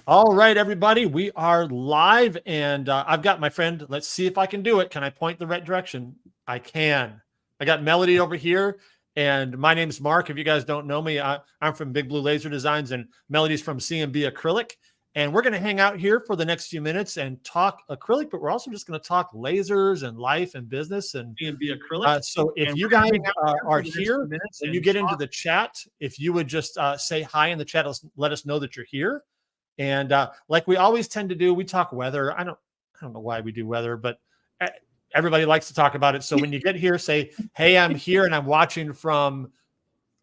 All right, everybody, we are live, and I've got my friend. Let's see if I can do it. Can I point the right direction? I can. I got Melody over here, and my name's Mark. If you guys don't know me, I'm from Big Blue Laser Designs, and Melody's from C&B Acrylic. And we're going to hang out here for the next few minutes and talk acrylic, but we're also just going to talk lasers and life and business and C&B Acrylic. So if you guys are here, when you get into the chat, if you would just say hi in the chat, let us know that you're here. And like we always tend to do, we talk weather. I don't know why we do weather, but everybody likes to talk about it. So when you get here, say, hey, I'm here and I'm watching from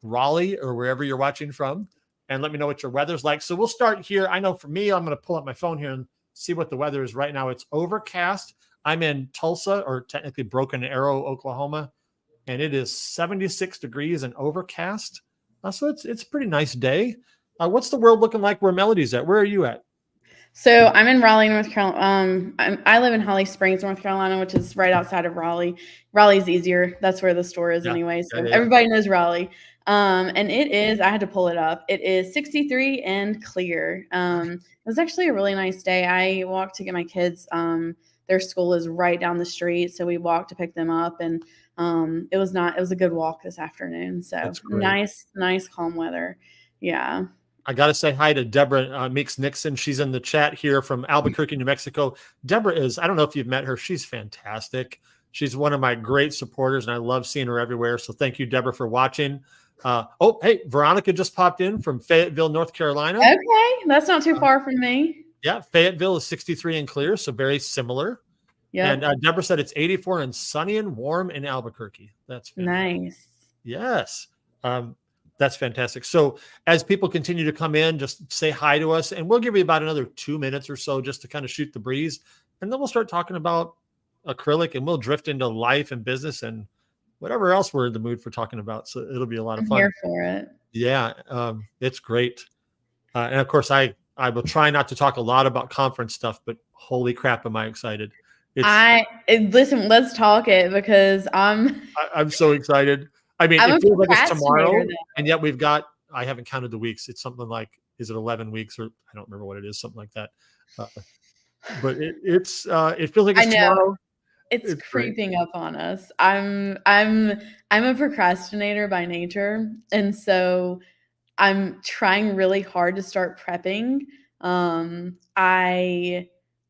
Raleigh or wherever you're watching from, and let me know what your weather's like. So we'll start here. I know for me, I'm going to pull up my phone here and see what the weather is right now. It's overcast. I'm in Tulsa, or technically Broken Arrow, Oklahoma, and it is 76 degrees and overcast. So it's a pretty nice day. What's the world looking like where Melody's at? Where are you at? So I'm in Raleigh, North Carolina. I live in Holly Springs, North Carolina, which is right outside of Raleigh. Raleigh's easier. That's where the store is anyway. So everybody knows Raleigh. And it is, I had to pull it up. It is 63 and clear. It was actually a really nice day. I walked to get my kids. Their school is right down the street. So we walked to pick them up, and it was a good walk this afternoon. So nice, calm weather. Yeah. I got to say hi to Deborah Meeks Nixon. She's in the chat here from Albuquerque, New Mexico. Deborah is, I don't know if you've met her. She's fantastic. She's one of my great supporters, and I love seeing her everywhere. So thank you, Deborah, for watching. Hey, Veronica just popped in from Fayetteville, North Carolina. Okay. That's not too far from me. Yeah. Fayetteville is 63 and clear, so very similar. Yeah. And Deborah said it's 84 and sunny and warm in Albuquerque. That's fantastic. Nice. Yes. That's fantastic. So as people continue to come in, just say hi to us, and we'll give you about another 2 minutes or so just to kind of shoot the breeze. And then we'll start talking about acrylic, and we'll drift into life and business and whatever else we're in the mood for talking about. So it'll be a lot of fun. I'm here for it. Yeah. It's great. And of course I will try not to talk a lot about conference stuff, but holy crap, am I excited. Listen, let's talk it, because I'm so excited. I mean, it feels like it's tomorrow, and yet I haven't counted the weeks. It's something like, is it 11 weeks, or I don't remember what it is, something like that. But it feels like it's tomorrow. It's creeping up on us. I'm a procrastinator by nature, and so I'm trying really hard to start prepping.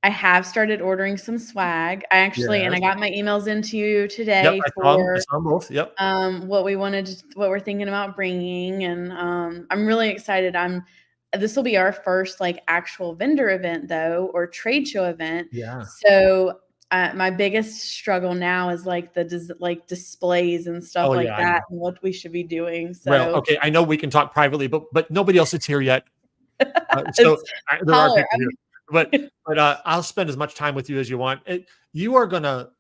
I have started ordering some swag. I got my emails into you today for I saw both. Yep. What we're thinking about bringing, and I'm really excited. This will be our first like actual vendor event though, or trade show event. Yeah. So my biggest struggle now is like the displays and stuff that, and what we should be doing. So well, okay, I know we can talk privately, but nobody else is here yet. So there are people here. But I'll spend as much time with you as you want. You are gonna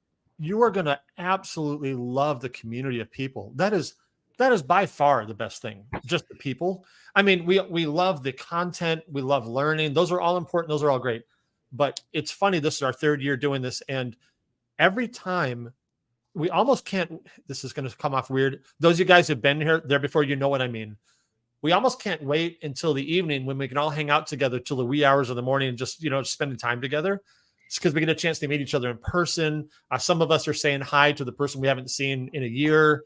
absolutely love the community of people. That is by far the best thing. Just the people. I mean, we love the content. We love learning. Those are all important. Those are all great. But it's funny. This is our third year doing this, and every time we almost can't. This is going to come off weird. Those of you guys who've been there before, you know what I mean. We almost can't wait until the evening when we can all hang out together till the wee hours of the morning and just, spending time together. It's because we get a chance to meet each other in person. Some of us are saying hi to the person we haven't seen in a year.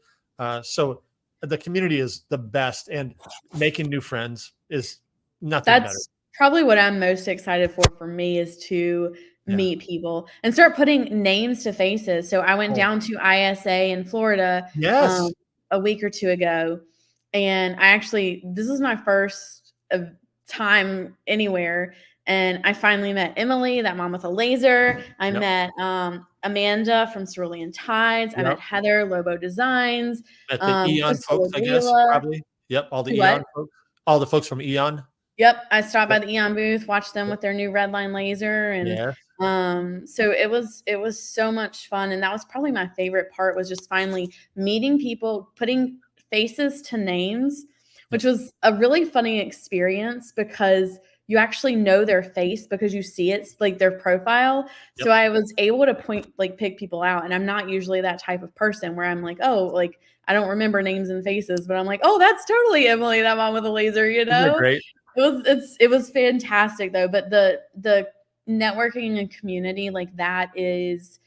So the community is the best, and making new friends is nothing better. That's probably what I'm most excited for me, is to meet people and start putting names to faces. So I went down to ISA in Florida a week or two ago. And this is my first time anywhere. And I finally met Emily, that mom with a laser. I met Amanda from Cerulean Tides. I met Heather, Lobo Designs. Met the Eon folks, I guess, probably. Yep, all the Eon folks. All the folks from Eon. Yep, I stopped by the Eon booth, watched them with their new red line laser. And so it was so much fun. And that was probably my favorite part, was just finally meeting people, putting faces to names, which was a really funny experience, because you actually know their face because you see it, like their profile. So I was able to pick people out, and I'm not usually that type of person where I'm like, oh, I don't remember names and faces, but I'm like, oh, that's totally Emily, that mom with a laser, Isn't that great? It was fantastic though. But the networking and community, like that is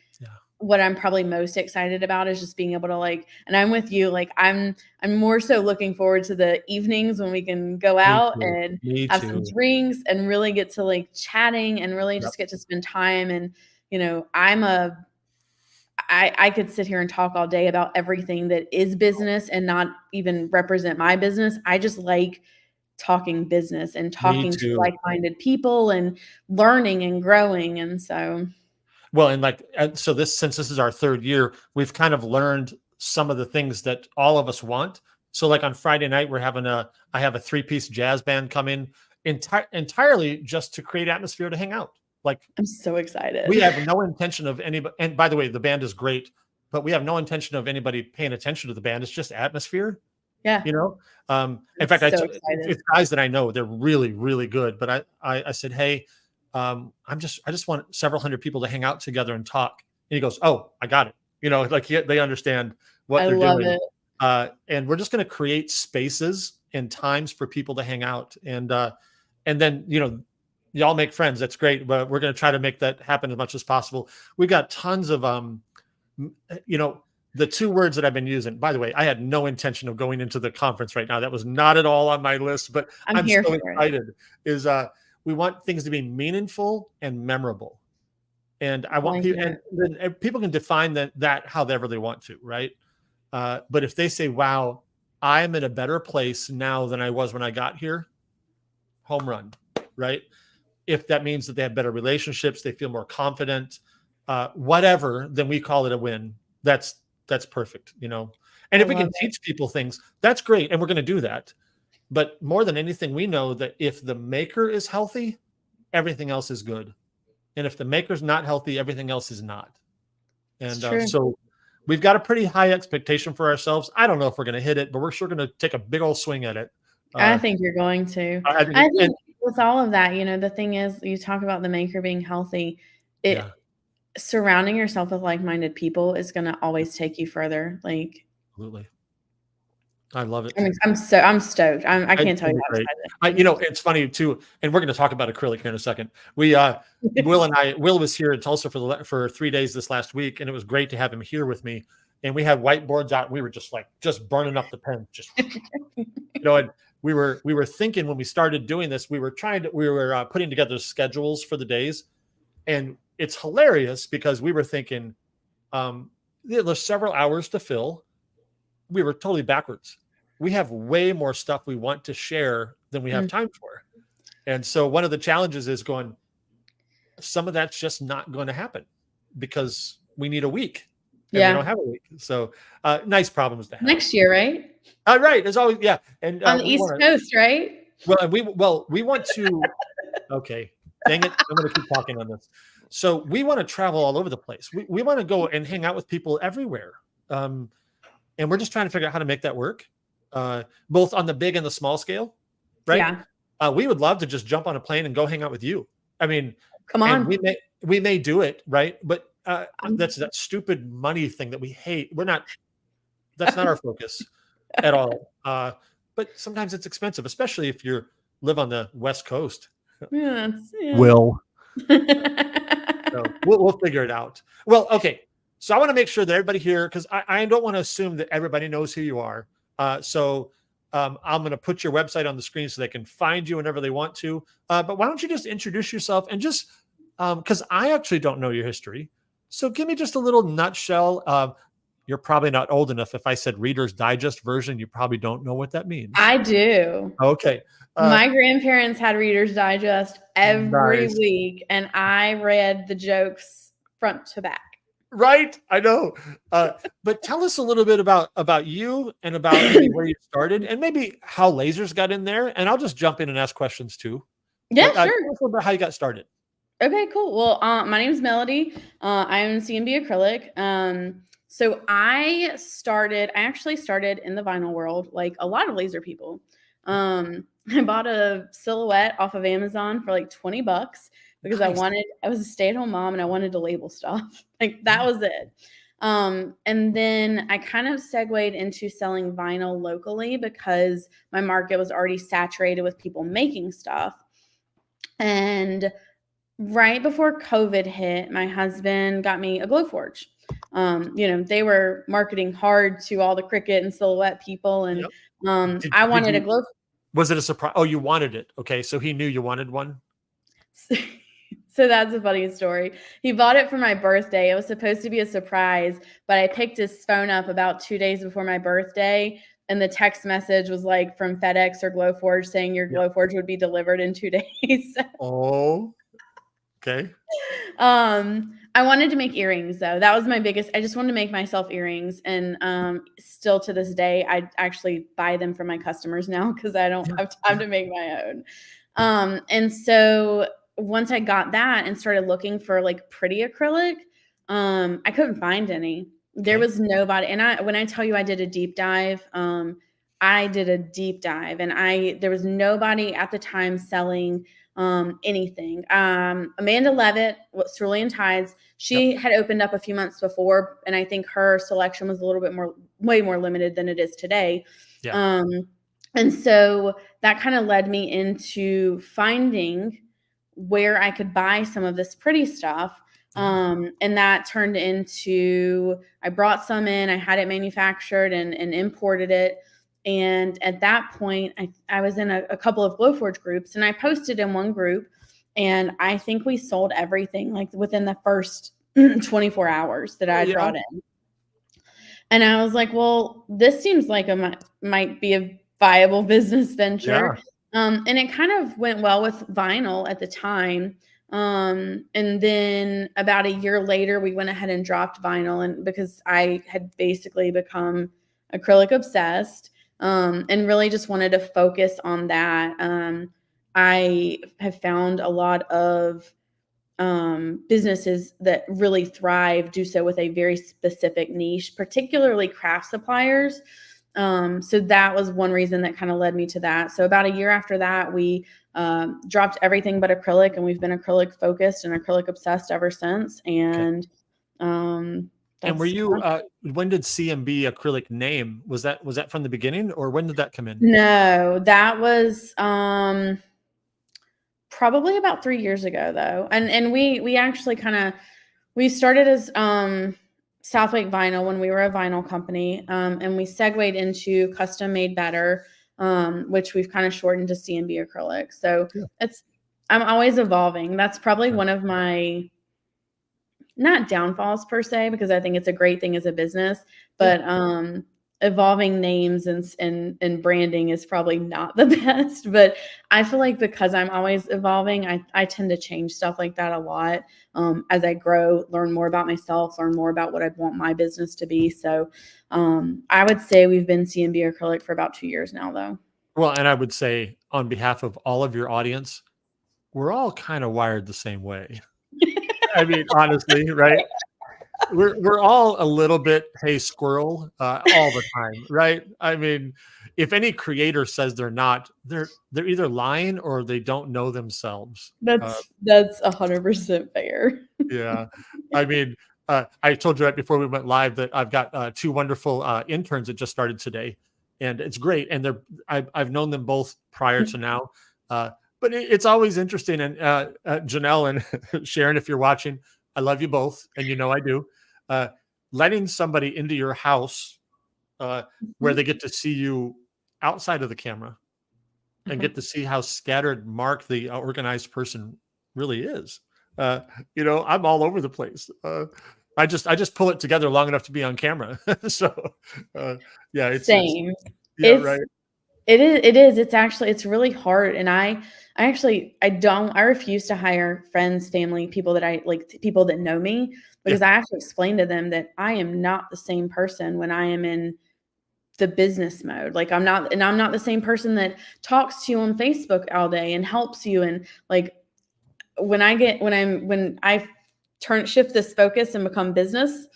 what I'm probably most excited about, is just being able to like, and I'm with you, like I'm more so looking forward to the evenings when we can go out and have some drinks and really get to like chatting and really just get to spend time. And, you know, I could sit here and talk all day about everything that is business and not even represent my business. I just like talking business and talking to like-minded people and learning and growing. And so, well, and like, so since this is our third year, we've kind of learned some of the things that all of us want. So like on Friday night, I have a 3-piece jazz band come in entirely just to create atmosphere to hang out. Like, I'm so excited. We have no intention of anybody. And by the way, the band is great, but we have no intention of anybody paying attention to the band. It's just atmosphere. Yeah. You know, in fact, it's guys that I know, they're really, really good. But I said, hey, I just want several hundred people to hang out together and talk. And he goes, oh, I got it. You know, like they understand what they're doing. And we're just going to create spaces and times for people to hang out. And then, you know, y'all make friends. That's great. But we're going to try to make that happen as much as possible. We got tons of, you know, the 2 words that I've been using. By the way, I had no intention of going into the conference right now. That was not at all on my list, but I'm so excited. We want things to be meaningful and memorable. And I want people, and people can define that however they want to, right? But if they say, wow, I'm in a better place now than I was when I got here, home run, right? If that means that they have better relationships, they feel more confident, whatever, then we call it a win. That's perfect, you know? And if we can teach people things, that's great. And we're going to do that. But more than anything, we know that if the maker is healthy, everything else is good. And if the maker's not healthy, everything else is not. And so we've got a pretty high expectation for ourselves. I don't know if we're going to hit it, but we're sure going to take a big old swing at it. I think you're going to. I think with all of that, you know, the thing is, you talk about the maker being healthy. Surrounding yourself with like-minded people is going to always take you further. Like, absolutely. I love it. I'm stoked. I can't tell you how excited. You know, it's funny too, and we're going to talk about acrylic here in a second. Will was here in Tulsa for 3 days this last week, and it was great to have him here with me. And we had whiteboards out. And we were just burning up the pen, you know. And we were thinking when we started doing this, we were putting together schedules for the days, and it's hilarious because we were thinking there's several hours to fill. We were totally backwards. We have way more stuff we want to share than we have time for. And so one of the challenges is some of that's just not going to happen because we need a week. And we don't have a week. So nice problems to have. Next year, right? Right. There's always, yeah. And on the East Coast, right? Well, we want to, okay, dang it. I'm going to keep talking on this. So we want to travel all over the place. We want to go and hang out with people everywhere. And we're just trying to figure out how to make that work, both on the big and the small scale, right? Yeah. We would love to just jump on a plane and go hang out with you. I mean, come on. We may do it, right? But that's that stupid money thing that we hate. That's not our focus at all. But sometimes it's expensive, especially if you live on the West Coast. Yeah. Will. So we'll figure it out. Well, okay. So I want to make sure that everybody here, because I don't want to assume that everybody knows who you are. So I'm going to put your website on the screen so they can find you whenever they want to. But why don't you just introduce yourself and just because I actually don't know your history. So give me just a little nutshell. You're probably not old enough. If I said Reader's Digest version, you probably don't know what that means. I do. Okay. My grandparents had Reader's Digest every week, and I read the jokes front to back. Right. I know. But tell us a little bit about you and about where you started and maybe how lasers got in there. And I'll just jump in and ask questions too. Yeah, sure. Tell us a little about how you got started. Okay, cool. Well, my name is Melody. I'm CMB acrylic. So I actually started in the vinyl world, like a lot of laser people. I bought a silhouette off of Amazon for like $20 because I was a stay-at-home mom and I wanted to label stuff. Like that was it. And then I kind of segued into selling vinyl locally because my market was already saturated with people making stuff. And right before COVID hit, my husband got me a Glowforge. They were marketing hard to all the Cricut and Silhouette people, and I wanted a Glow. Was it a surprise? Oh, you wanted it. Okay, so he knew you wanted one. So that's a funny story. He bought it for my birthday. It was supposed to be a surprise, but I picked his phone up about 2 days before my birthday, and the text message was like from FedEx or Glowforge saying your Glowforge would be delivered in 2 days. Oh, okay. I wanted to make earrings though. That was my biggest. I just wanted to make myself earrings, and still to this day, I actually buy them from my customers now because I don't have time to make my own. And so once I got that and started looking for like pretty acrylic, I couldn't find any. There was nobody. And when I tell you I did a deep dive, I did a deep dive, and there was nobody at the time selling anything. Amanda Levitt, Cerulean Tides, she had opened up a few months before, and I think her selection was a little bit way more limited than it is today. And so that kind of led me into finding where I could buy some of this pretty stuff. And that turned into, I brought some in, I had it manufactured and imported it. And at that point, I was in a couple of Glowforge groups, and I posted in one group, and I think we sold everything like within the first 24 hours that I brought in. And I was like, well, this seems like might be a viable business venture. And it kind of went well with vinyl at the time. And then about a year later, we went ahead and dropped vinyl, and because I had basically become acrylic obsessed. And really just wanted to focus on that. I have found a lot of businesses that really thrive do so with a very specific niche, particularly craft suppliers. So that was one reason that kind of led me to that. So about a year after that, we dropped everything but acrylic, and we've been acrylic focused and acrylic obsessed ever since. And and were you? When did CMB acrylic name? Was that from the beginning, or when did that come in? No, that was probably about 3 years ago, though. And we actually we started as Southwick Vinyl when we were a vinyl company, and we segued into Custom Made Better, which we've kind of shortened to CMB acrylic. So I'm always evolving. That's probably one of my, not downfalls per se, because I think it's a great thing as a business, but evolving names and branding is probably not the best. But I feel like because I'm always evolving, I tend to change stuff like that a lot as I grow, learn more about myself, learn more about what I want my business to be. So I would say we've been CMB acrylic for about 2 years now, though. Well, and I would say on behalf of all of your audience, we're all kind of wired the same way. I mean, honestly, right? We're all a little bit, hey, squirrel, all the time, right? I mean, if any creator says they're not, they're either lying or they don't know themselves. That's 100% fair. Yeah, I mean, I told you right before we went live that I've got 2 wonderful interns that just started today, and it's great. And I've known them both prior to now. But it's always interesting. And Janelle and Sharon, if you're watching, I love you both, and you know I do. Letting somebody into your house where they get to see you outside of the camera and get to see how scattered Mark, the organized person, really is. I'm all over the place. I just pull it together long enough to be on camera. So it's same. Right. It is. It's really hard. And I refuse to hire friends, family, people that know me, because I have to explain to them that I am not the same person when I am in the business mode. Like I'm not the same person that talks to you on Facebook all day and helps you. And like when I shift this focus and become business,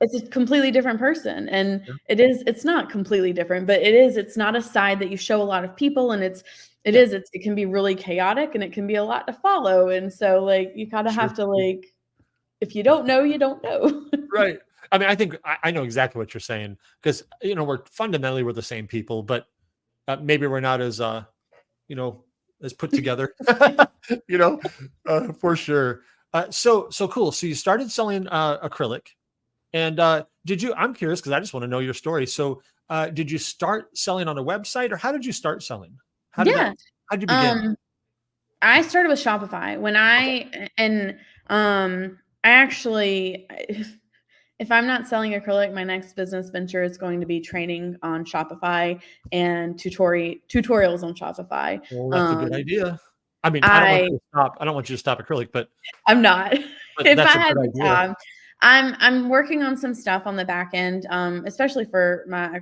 it's a completely different person. And it's not completely different, but it's not a side that you show a lot of people. And it can be really chaotic, and it can be a lot to follow. And so like, you kind of have to, like, if you don't know, you don't know. Right. I mean, I think I know exactly what you're saying, because, we're the same people, but maybe we're not as, as put together, you know, for sure. So cool. So you started selling acrylic, and I'm curious because I just want to know your story. So did you start selling on a website, or how did you start selling? Yeah. How did you begin? I started with Shopify I actually, if I'm not selling acrylic, my next business venture is going to be training on Shopify and tutorials on Shopify. Well, that's a good idea. I mean, I don't want you to stop acrylic, but I'm not. but If I that's a had good the idea. time, I'm working on some stuff on the back end, especially for my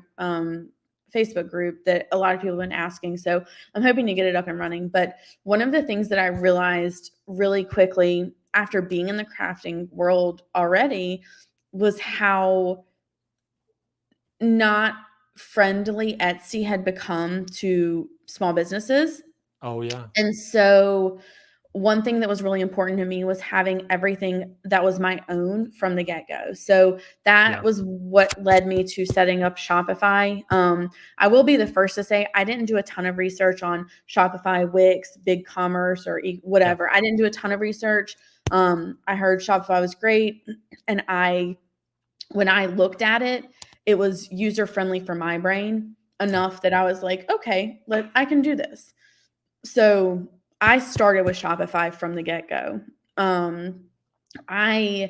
Facebook group that a lot of people have been asking. So I'm hoping to get it up and running. But one of the things that I realized really quickly after being in the crafting world already was how not friendly Etsy had become to small businesses. Oh yeah. And so one thing that was really important to me was having everything that was my own from the get-go. So that was what led me to setting up Shopify. I will be the first to say I didn't do a ton of research on Shopify, Wix, BigCommerce, or whatever. I didn't do a ton of research. I heard Shopify was great, and when I looked at it, it was user-friendly for my brain enough that I was like, okay, I can do this. So I started with Shopify from the get-go. I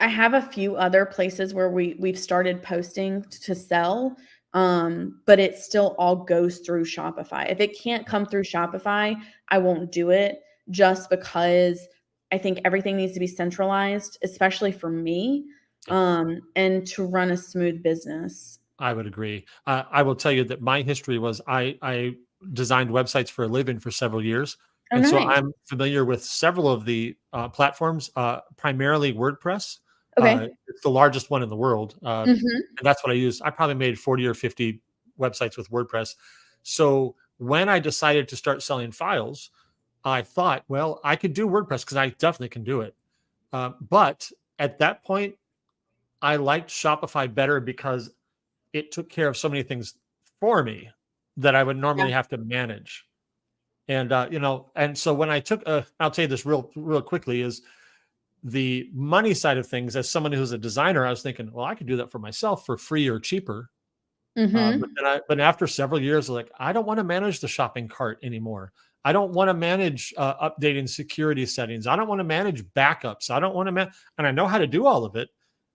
have a few other places where we've started posting to sell, but it still all goes through Shopify. If it can't come through Shopify, I won't do it, just because I think everything needs to be centralized, especially for me, and to run a smooth business. I would agree. I will tell you that my history was I designed websites for a living for several years. Oh, And so nice. I'm familiar with several of the platforms, primarily WordPress. Okay. It's the largest one in the world. And that's what I use. I probably made 40 or 50 websites with WordPress. So when I decided to start selling files, I thought, well, I could do WordPress because I definitely can do it. But at that point, I liked Shopify better because it took care of so many things for me that I would normally have to manage. And, and so when I took, I'll tell you this real quickly, is the money side of things. As someone who's a designer, I was thinking, well, I could do that for myself for free or cheaper. But after several years, like, I don't want to manage the shopping cart anymore. I don't want to manage updating security settings. I don't want to manage backups. I don't want to and I know how to do all of it.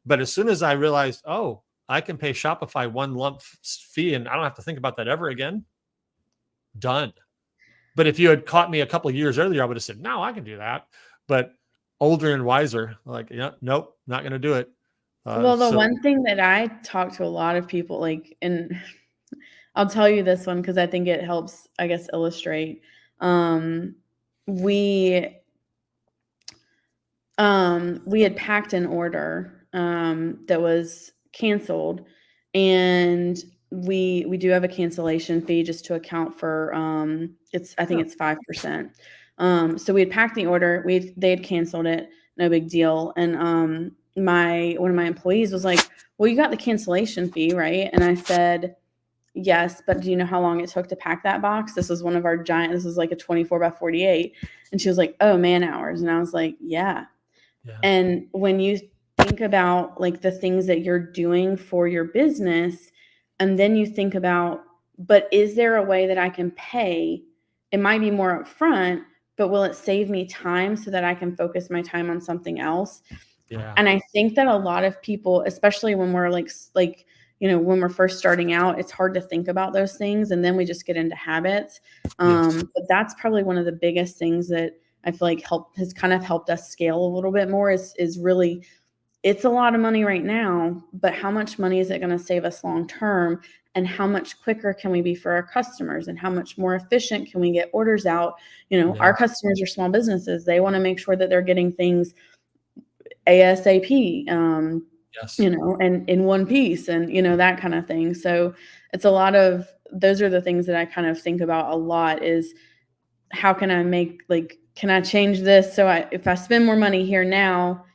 But as soon as I realized, oh, I can pay Shopify one lump fee and I don't have to think about that ever again, done. But if you had caught me a couple of years earlier, I would have said, no, I can do that. But older and wiser, like, yeah, nope, not going to do it. Well, the one thing that I talk to a lot of people, like, and I'll tell you this one because I think it helps, I guess, illustrate. We had packed an order that was canceled, and we do have a cancellation fee just to account for I think it's 5%. So we had packed the order, they had canceled it, no big deal. And one of my employees was like, well, you got the cancellation fee, right? And I said, yes, but do you know how long it took to pack that box? This was one of our this was like a 24 by 48. And she was like, oh, man hours. And I was like, yeah. And when you think about like the things that you're doing for your business, and then you think about, but is there a way that I can pay? It might be more upfront, but will it save me time so that I can focus my time on something else? Yeah. And I think that a lot of people, especially when we're like, when we're first starting out, it's hard to think about those things. And then we just get into habits. But that's probably one of the biggest things that I feel like has kind of helped us scale a little bit more is really, it's a lot of money right now, but how much money is it going to save us long term? And how much quicker can we be for our customers? And how much more efficient can we get orders out? Our customers are small businesses. They want to make sure that they're getting things ASAP, and in one piece and, that kind of thing. So it's a lot of, those are the things that I kind of think about a lot is how can I make, like, can I change this? So if I spend more money here now,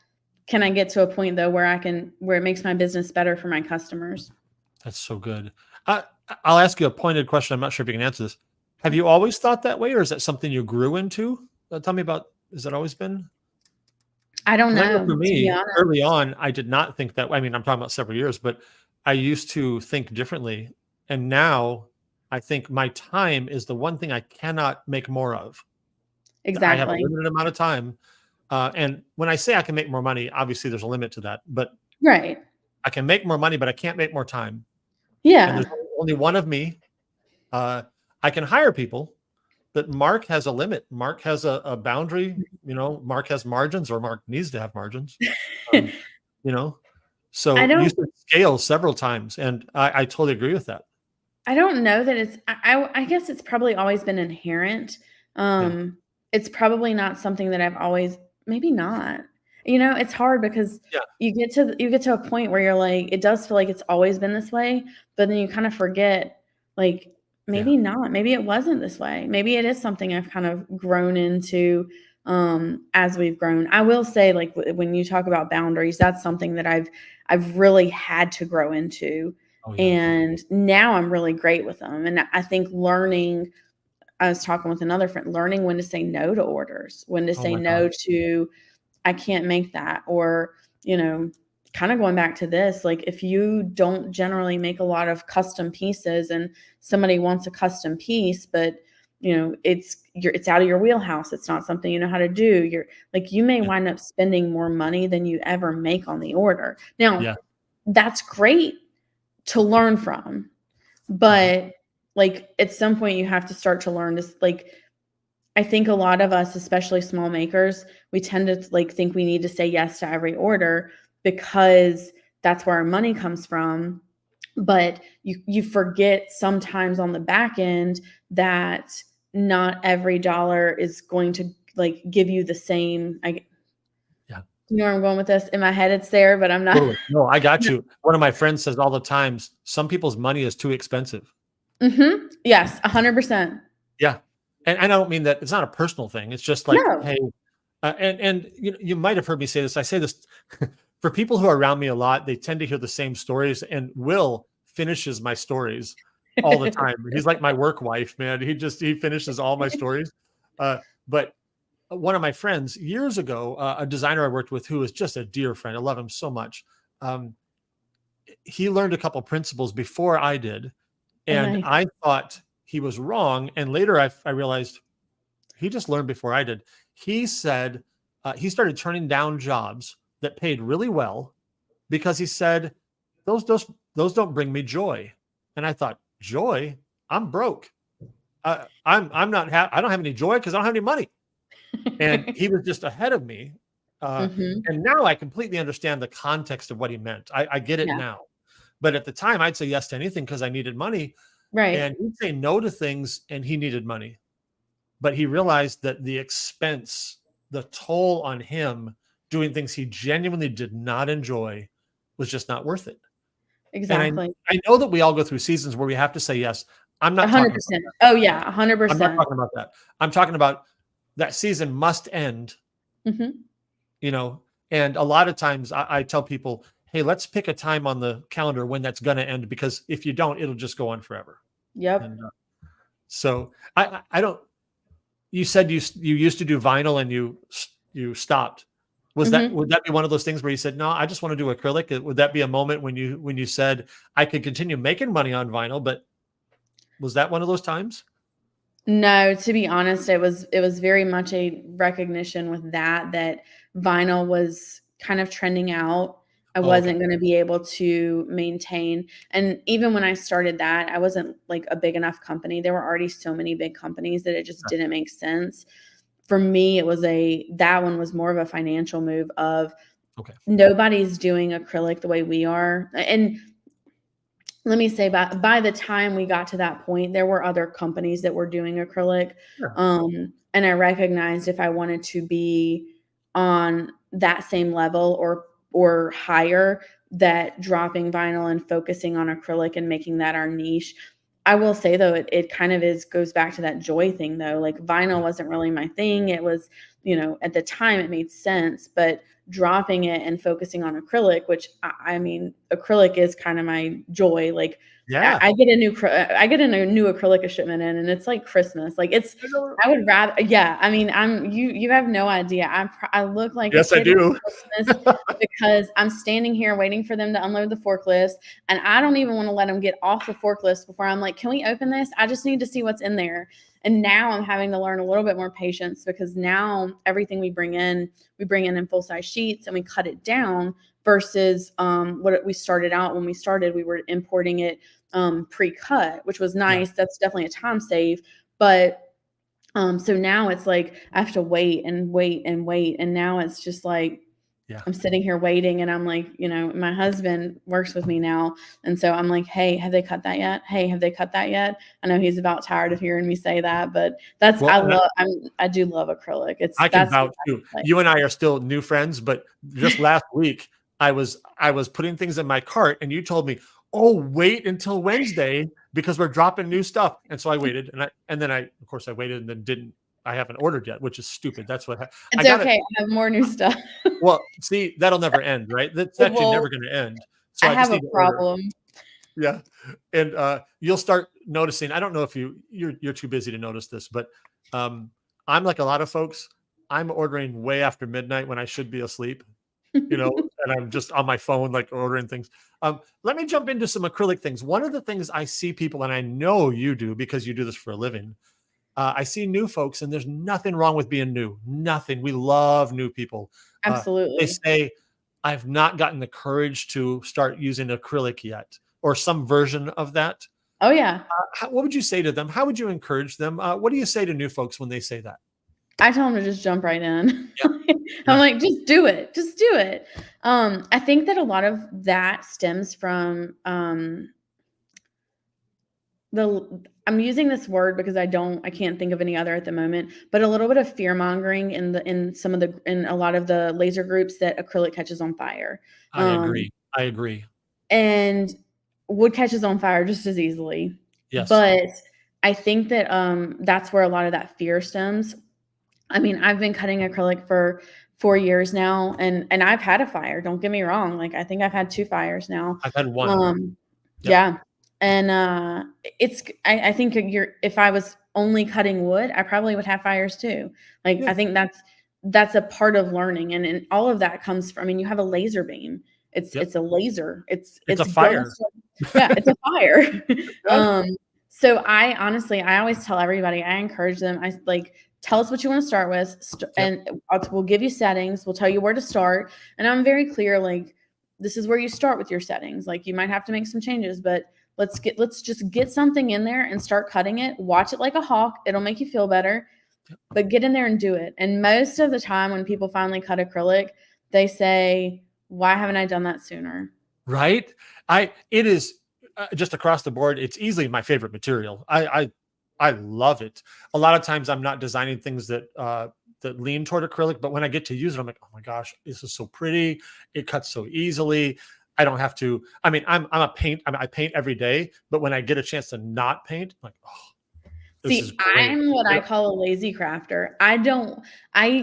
can I get to a point though where it makes my business better for my customers? That's so good. I'll ask you a pointed question. I'm not sure if you can answer this. Have you always thought that way, or is that something you grew into? Tell me about, has that always been? I don't 'Cause I know know, for to be me, honest. early on, I did not think that way. I mean, I'm talking about several years, but I used to think differently. And now I think my time is the one thing I cannot make more of. I have a Exactly. limited amount of time. And when I say I can make more money, obviously there's a limit to that, but Right. I can make more money, but I can't make more time. And Yeah. there's only one of me. Uh, I can hire people, but Mark has a limit. Mark has a boundary. Mark has margins, or Mark needs to have margins. Um, you know, I so you don't said scale several times, and I totally agree with that. I don't know that I guess it's probably always been inherent. Yeah, Um, it's probably not something that I've always maybe not. It's hard because yeah, you get to a point where you're like, it does feel like it's always been this way, but then you kind of forget, like, yeah. maybe not. Maybe it wasn't this way. Maybe it is something I've kind of grown into as we've grown. I will say, like, when you talk about boundaries, that's something that I've really had to grow into. Oh yeah. And now I'm really great with them. And I think I was talking with another friend, learning when to say no to orders, when to Oh say my gosh. no to, I can't make that. Or, kind of going back to this, like if you don't generally make a lot of custom pieces and somebody wants a custom piece, but it's out of your wheelhouse. It's not something you know how to do. You may Yeah, wind up spending more money than you ever make on the order. Now, yeah. that's great to learn from. Mhm. But like at some point you have to start to learn this, like I think a lot of us, especially small makers, we tend to like think we need to say yes to every order because that's where our money comes from. But you forget sometimes on the back end that not every dollar is going to like give you the same. Yeah. You know where I'm going with this? In my head it's there, but I'm not. Totally. No, I got you. One of my friends says all the times, some people's money is too expensive. Yes, 100%. Yeah. And I don't mean that, it's not a personal thing. It's just like, No. hey, and you might have heard me say this. I say this for people who are around me a lot. They tend to hear the same stories, and Will finishes my stories all the time. He's like my work wife, man. He finishes all my stories. But one of my friends years ago, a designer I worked with who is just a dear friend. I love him so much. Um, he learned a couple principles before I did, Oh, and nice. I thought he was wrong. And later I realized he just learned before I did. He said he started turning down jobs that paid really well because he said those don't bring me joy. And I thought, joy? I'm broke. I'm not. I don't have any joy because I don't have any money. And he was just ahead of me. Mhm. And now I completely understand the context of what he meant. I get it Yeah. now. But at the time, I'd say yes to anything because I needed money. Right. And he'd say no to things, and he needed money. But he realized that the expense, the toll on him doing things he genuinely did not enjoy was just not worth it. And Exactly. I know that we all go through seasons where we have to say yes. I'm not talking about 100%. that. Oh, yeah, I'm not 100%. talking about that. I'm talking about that season must end, Mhm. you know. And a lot of times I tell people, hey, let's pick a time on the calendar when that's going to end, because if you don't, it'll just go on forever. Yep. And so I don't. You said you used to do vinyl and you stopped. Mhm. Would that be one of those things where you said, no, I just want to do acrylic? Would that be a moment when you said I could continue making money on vinyl, but was that one of those times? No, to be honest, it was very much a recognition with that vinyl was kind of trending out. I Oh, okay. wasn't gonna be able to maintain, and even when I started that, I wasn't, like, a big enough company. There were already so many big companies that it just didn't make sense. For me, that one was more of a financial move of Okay. nobody's doing acrylic the way we are, and let me say, by the time we got to that point, there were other companies that were doing acrylic, Yeah. and I recognized if I wanted to be on that same level or higher, that dropping vinyl and focusing on acrylic and making that our niche. I will say though, it kind of goes back to that joy thing though. Like vinyl Yeah. wasn't really my thing. It was at the time it made sense, but dropping it and focusing on acrylic, which I mean, acrylic is kind of my joy. Like, Yeah. I get a new acrylic shipment in, and it's like Christmas. Like, I would rather, yeah. I mean, you have no idea. I look like yes, I do. Christmas because I'm standing here waiting for them to unload the forklift, and I don't even want to let them get off the forklift before I'm like, can we open this? I just need to see what's in there. And now I'm having to learn a little bit more patience, because now everything we bring in full size sheets, and we cut it down versus what we started out. When we started, we were importing it pre-cut, which was nice. Yeah. That's definitely a time save. But so now it's like I have to wait and wait and wait. And now it's just like, yeah, I'm sitting here waiting, and I'm like, my husband works with me now. And so I'm like, hey, have they cut that yet? Hey, have they cut that yet? I know he's about tired of hearing me say that, but that's, I do love acrylic. I can vouch too. You and I are still new friends, but just last week I was putting things in my cart, and you told me, oh, wait until Wednesday because we're dropping new stuff. And so I waited, and then of course I waited and then I haven't ordered yet, which is stupid. That's what it's okay. I have more new stuff. Well, see, that'll never end, right? That's actually never going to end. So I have a problem. Yeah. And you'll start noticing, I don't know if you're too busy to notice this, but I'm like a lot of folks. I'm ordering way after midnight when I should be asleep, and I'm just on my phone, like ordering things. Let me jump into some acrylic things. One of the things I see people, and I know you do because you do this for a living, I see new folks, and there's nothing wrong with being new. Nothing. We love new people. Absolutely. They say, I've not gotten the courage to start using acrylic yet, or some version of that. Oh, yeah. What would you say to them? How would you encourage them? What do you say to new folks when they say that? I tell them to just jump right in. Yeah. I'm like, just do it. Just do it. I think that a lot of that stems from I'm using this word because I can't think of any other at the moment, but a little bit of fear mongering in a lot of the laser groups that acrylic catches on fire. I agree. And wood catches on fire just as easily. Yes. But I think that that's where a lot of that fear stems. I mean, I've been cutting acrylic for 4 years now, and I've had a fire. Don't get me wrong. Like, I think I've had 2 fires now. I've had 1. Yep. Yeah. And I think if I was only cutting wood, I probably would have fires too. Like, yeah. I think that's a part of learning. And all of that comes from, I mean, you have a laser beam. It's a laser. It's a fire. Yeah, it's a fire. So I always tell everybody, I encourage them. I like, tell us what you want to start with, and we'll give you settings. We'll tell you where to start. And I'm very clear, like, this is where you start with your settings. Like, you might have to make some changes, but let's just get something in there and start cutting it. Watch it like a hawk. It'll make you feel better, but get in there and do it. And most of the time when people finally cut acrylic, they say, why haven't I done that sooner? Right. It is just across the board. It's easily my favorite material. I love it. A lot of times I'm not designing things that lean toward acrylic, but when I get to use it, I'm like, oh my gosh, this is so pretty. It cuts so easily. I don't have to. I mean, I paint every day, but when I get a chance to not paint, I'm like, oh, this is great. I'm what I call a lazy crafter. I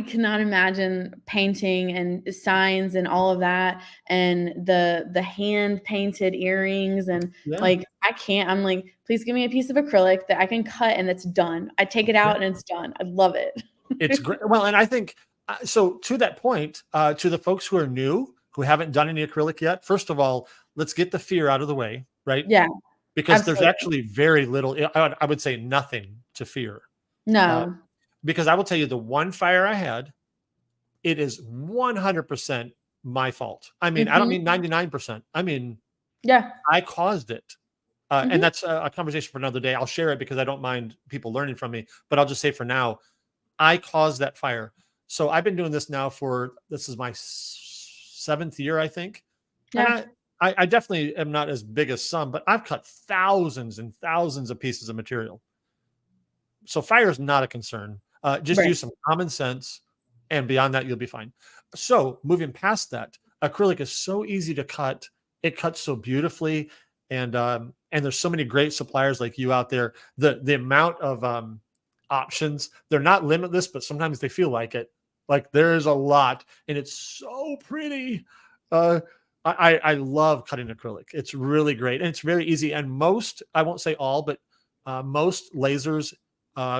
cannot imagine painting and signs and all of that, and the hand painted earrings, and like, I can't. I'm like, please give me a piece of acrylic that I can cut and it's done. I take it out and it's done. I love it. It's great. Well, and I think so. To that point, to the folks who are new, who haven't done any acrylic yet, first of all, let's get the fear out of the way, right? Yeah. Because Absolutely. There's actually very little, I would say nothing to fear. No. Because I will tell you, the one fire I had, it is 100% my fault. I mean, I don't mean 99%. I mean, I caused it. And that's a conversation for another day. I'll share it because I don't mind people learning from me, but I'll just say for now, I caused that fire. So I've been doing this now this is my 7th year, I think. Yeah. And I definitely am not as big as some, but I've cut thousands and thousands of pieces of material. So fire is not a concern. Just use some common sense, and beyond that, you'll be fine. So moving past that, acrylic is so easy to cut. It cuts so beautifully. And there's so many great suppliers like you out there. The amount of options, they're not limitless, but sometimes they feel like it. Like there is a lot, and it's so pretty. I love cutting acrylic. It's really great, and it's very easy. And most, I won't say all, but most lasers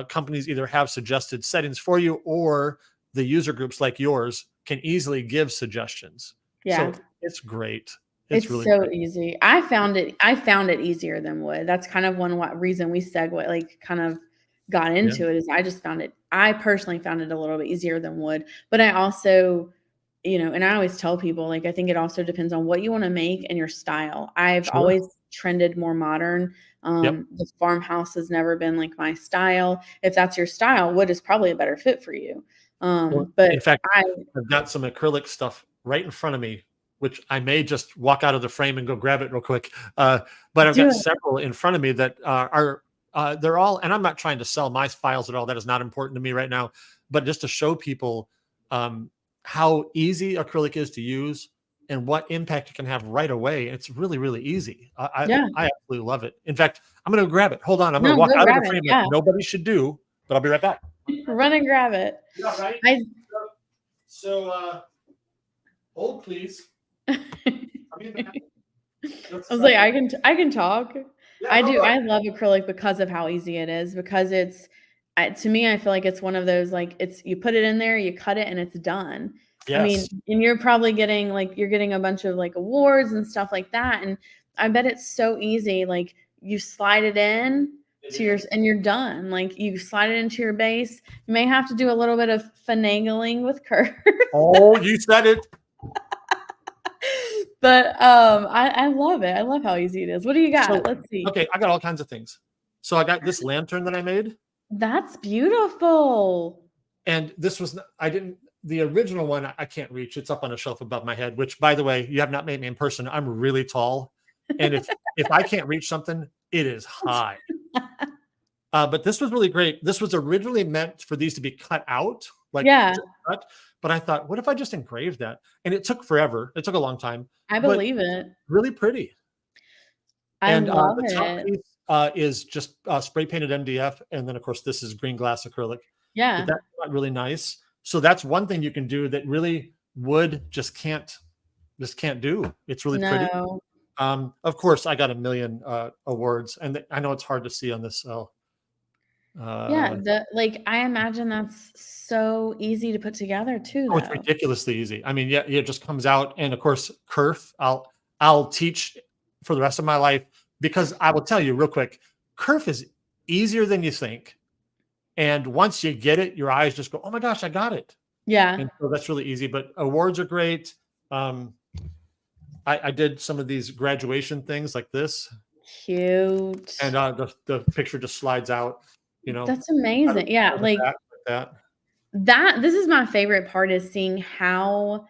companies either have suggested settings for you, or the user groups like yours can easily give suggestions. Yeah. So it's great. It's really so great. easy. I found it easier than wood. That's kind of one reason we kind of got into it, is I personally found it a little bit easier than wood. But I also, and I always tell people, like, I think it also depends on what you want to make and your style. I've always trended more modern. The farmhouse has never been like my style. If that's your style, wood is probably a better fit for you. But in fact, I've got some acrylic stuff right in front of me, which I may just walk out of the frame and go grab it real quick. But I've got several in front of me that are they're all, and I'm not trying to sell my files at all. That is not important to me right now, but just to show people how easy acrylic is to use and what impact it can have right away. It's really, really easy. I absolutely love it. In fact, I'm going to grab it. Hold on. I'm going to walk out of the frame like nobody should do, but I'll be right back. Run and grab it. Yeah, right? So hold, please. I was like, I can talk. Yeah, I do. I love acrylic because of how easy it is, because to me, I feel like it's one of those, like, you put it in there, you cut it, and it's done. Yes. I mean, and you're probably getting a bunch of like awards and stuff like that. And I bet it's so easy. Like, you slide it in and you're done. Like, you slide it into your base. You may have to do a little bit of finagling with curves. Oh, you said it. But I love it. I love how easy it is. What do you got? Let's see. Okay, I got all kinds of things. So I got this lantern that I made. That's beautiful. And this was, the original one I can't reach. It's up on a shelf above my head, which, by the way, you have not made me in person. I'm really tall. And if I can't reach something, it is high. But this was really great. This was originally meant for these to be cut out. But I thought, what if I just engraved that? And it took forever. It took a long time. I believe it. Really pretty. I love the top piece is just spray painted MDF. And then, of course, this is green glass acrylic. Yeah. But that's really nice. So that's one thing you can do that really wood just can't do. It's really pretty. Of course, I got a million awards, and I know it's hard to see on this. I imagine that's so easy to put together too. Oh, it's ridiculously easy. I mean, it just comes out, and of course, kerf. I'll teach for the rest of my life, because I will tell you real quick, kerf is easier than you think. And once you get it, your eyes just go, oh my gosh, I got it. Yeah. And so that's really easy, but awards are great. I did some of these graduation things like this. Cute. And the picture just slides out, That's amazing. Yeah. Like that. This is my favorite part, is seeing how,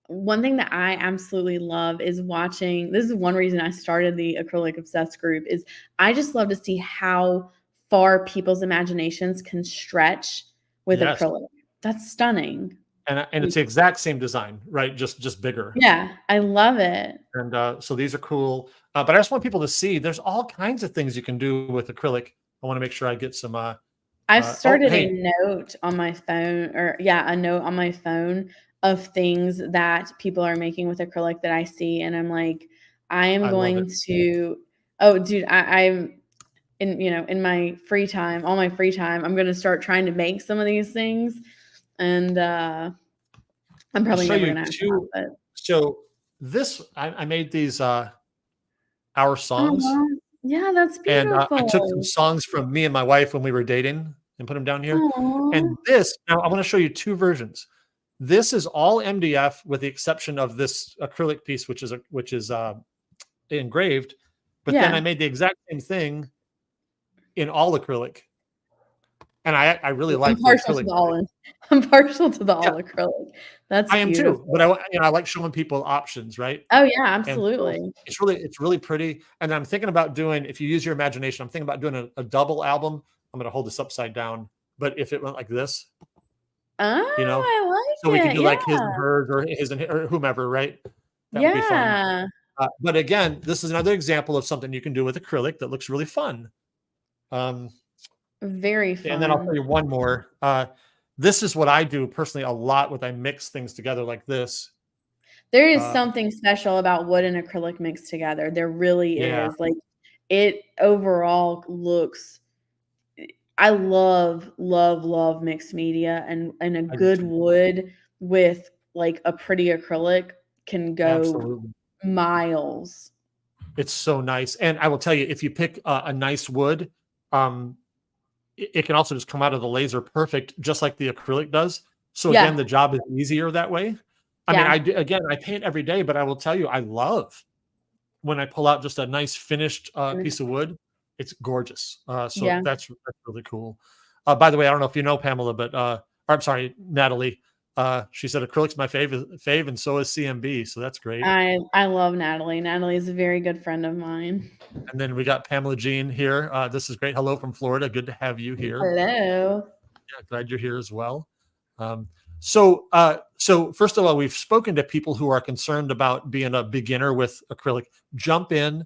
one thing that I absolutely love is watching. This is one reason I started the Acrylic Obsessed group, is I just love to see how far people's imaginations can stretch with acrylic. That's stunning. And it's the exact same design, right? Just bigger. Yeah, I love it. And so these are cool. But I just want people to see there's all kinds of things you can do with acrylic. I want to make sure I get some. I've started a note on my phone, a note on my phone of things that people are making with acrylic that I see, and I'm like, I am going to. Oh, dude, I'm. In my free time, all my free time, I'm going to start trying to make some of these things. And I'm probably never going to have to. But. So this, I made these Our Songs. Yeah, that's beautiful. And I took some songs from me and my wife when we were dating and put them down here. And this, now I want to show you two versions. This is all MDF with the exception of this acrylic piece, which is engraved. But then I made the exact same thing in all acrylic, and I really like. I'm partial to the all acrylic. That's I am too, but I like showing people options, right? Oh yeah, absolutely. So it's really pretty, and I'm thinking about doing. If you use your imagination, I'm thinking about doing a double album. I'm going to hold this upside down, but if it went like this, I like so we can do like his and hers, or his and or whomever, right? That would be fun. But again, this is another example of something you can do with acrylic that looks really fun. Very fun. And then I'll tell you one more. this is what I do personally a lot when I mix things together like this. There is something special about wood and acrylic mixed together. There really is. Like, it overall looks, I love, love, love mixed media, and a good wood with like a pretty acrylic can go miles. It's so nice. And I will tell you, if you pick a nice wood, it can also just come out of the laser perfect, just like the acrylic does. So again, the job is easier that way. I mean, I paint every day, but I will tell you, I love when I pull out just a nice finished piece of wood. It's gorgeous. So that's really cool. By the way, I don't know if you know Pamela, but or, I'm sorry, Natalie. She said acrylic's my fave, and so is CMB. So that's great. I love Natalie. Natalie is a very good friend of mine. And then we got Pamela Jean here. This is great. Hello from Florida. Good to have you here. Hello. Yeah, glad you're here as well. So first of all, we've spoken to people who are concerned about being a beginner with acrylic. Jump in.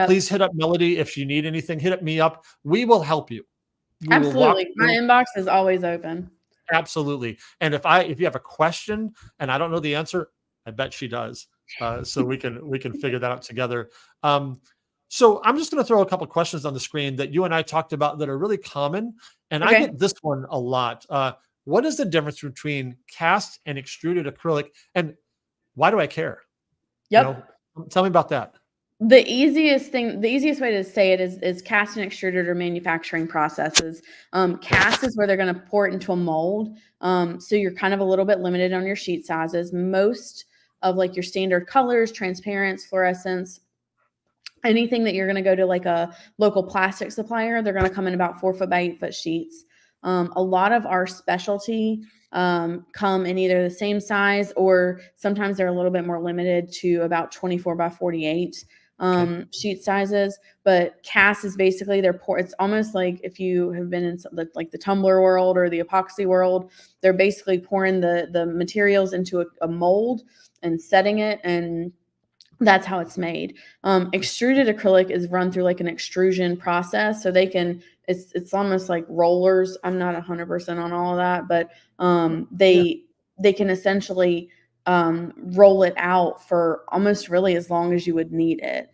Please hit up Melody if you need anything. Hit me up. We will help you. Absolutely. My inbox is always open. Absolutely. And if you have a question and I don't know the answer, I bet she does. So we can figure that out together. So I'm just going to throw a couple of questions on the screen that you and I talked about that are really common. And I get this one a lot. What is the difference between cast and extruded acrylic? And why do I care? Yep. Tell me about that. The easiest way to say it is cast and extruded or manufacturing processes. Cast is where they're going to pour it into a mold. So you're kind of a little bit limited on your sheet sizes. Most of like your standard colors, transparents, fluorescents, anything that you're going to go to like a local plastic supplier, they're going to come in about 4 foot by 8 foot sheets. A lot of our specialty come in either the same size, or sometimes they're a little bit more limited to about 24 by 48 sheet sizes. But cast is basically it's almost like if you have been in like the tumbler world or the epoxy world, they're basically pouring the materials into a mold and setting it, and that's how it's made. Extruded acrylic is run through like an extrusion process. So it's almost like rollers. I'm not 100% on all of that, but they can essentially roll it out for almost really as long as you would need it.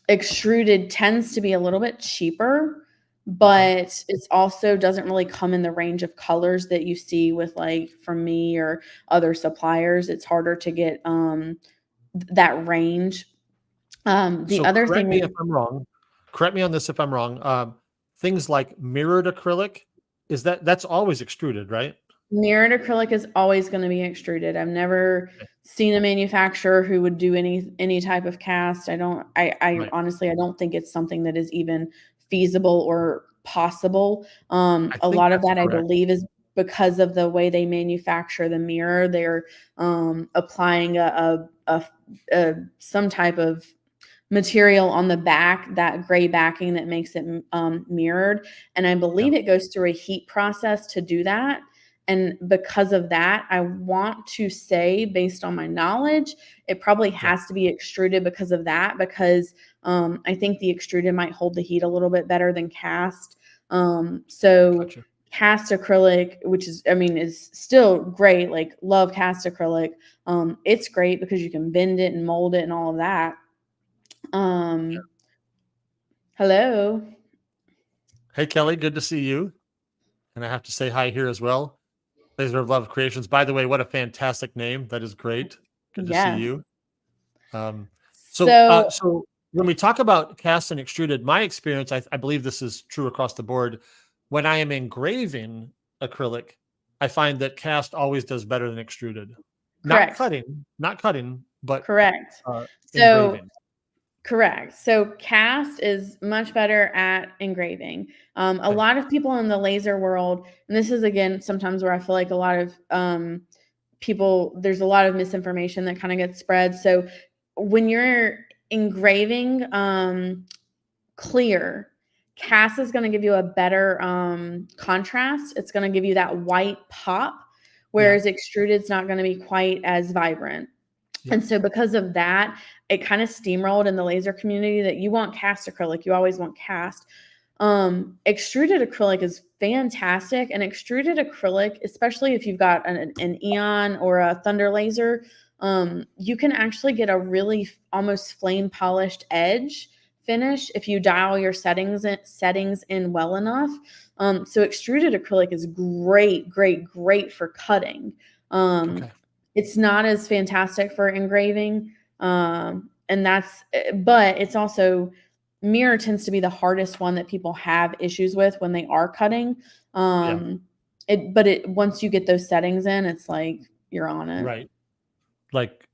Extruded tends to be a little bit cheaper, but it also doesn't really come in the range of colors that you see with like from me or other suppliers. It's harder to get that range. The other thing, if I'm wrong, correct me on this if I'm wrong. Things like mirrored acrylic, that's always extruded, right? Mirrored acrylic is always going to be extruded. I've never seen a manufacturer who would do any type of cast. Honestly, I don't think it's something that is even feasible or possible. A lot of that, I believe, is because of the way they manufacture the mirror. They're applying some type of material on the back, that gray backing that makes it mirrored. And I believe it goes through a heat process to do that. And because of that, I want to say, based on my knowledge, it probably has to be extruded because of that, because I think the extruded might hold the heat a little bit better than cast. Cast acrylic, which is still great. Like, love cast acrylic. It's great because you can bend it and mold it and all of that. Hello. Hey, Kelly, good to see you. And I have to say hi here as well. Laser of Love Creations. By the way, what a fantastic name. That is great. Good to see you. So when we talk about cast and extruded, my experience, I believe this is true across the board. When I am engraving acrylic, I find that cast always does better than extruded. Correct. Not cutting, but correct. Engraving. Correct. So cast is much better at engraving. A lot of people in the laser world, and this is again sometimes where I feel like a lot of people, there's a lot of misinformation that kind of gets spread. So when you're engraving clear, cast is going to give you a better contrast. It's going to give you that white pop, whereas extruded is not going to be quite as vibrant. And so because of that, it kind of steamrolled in the laser community that you want cast acrylic. You always want cast. Extruded acrylic is fantastic. And extruded acrylic, especially if you've got an Eon or a Thunder Laser, you can actually get a really almost flame polished edge finish if you dial your settings in well enough. So extruded acrylic is great for cutting. It's not as fantastic for engraving. But it's also, mirror tends to be the hardest one that people have issues with when they are cutting. Once you get those settings in, it's like you're on it. Right. Like,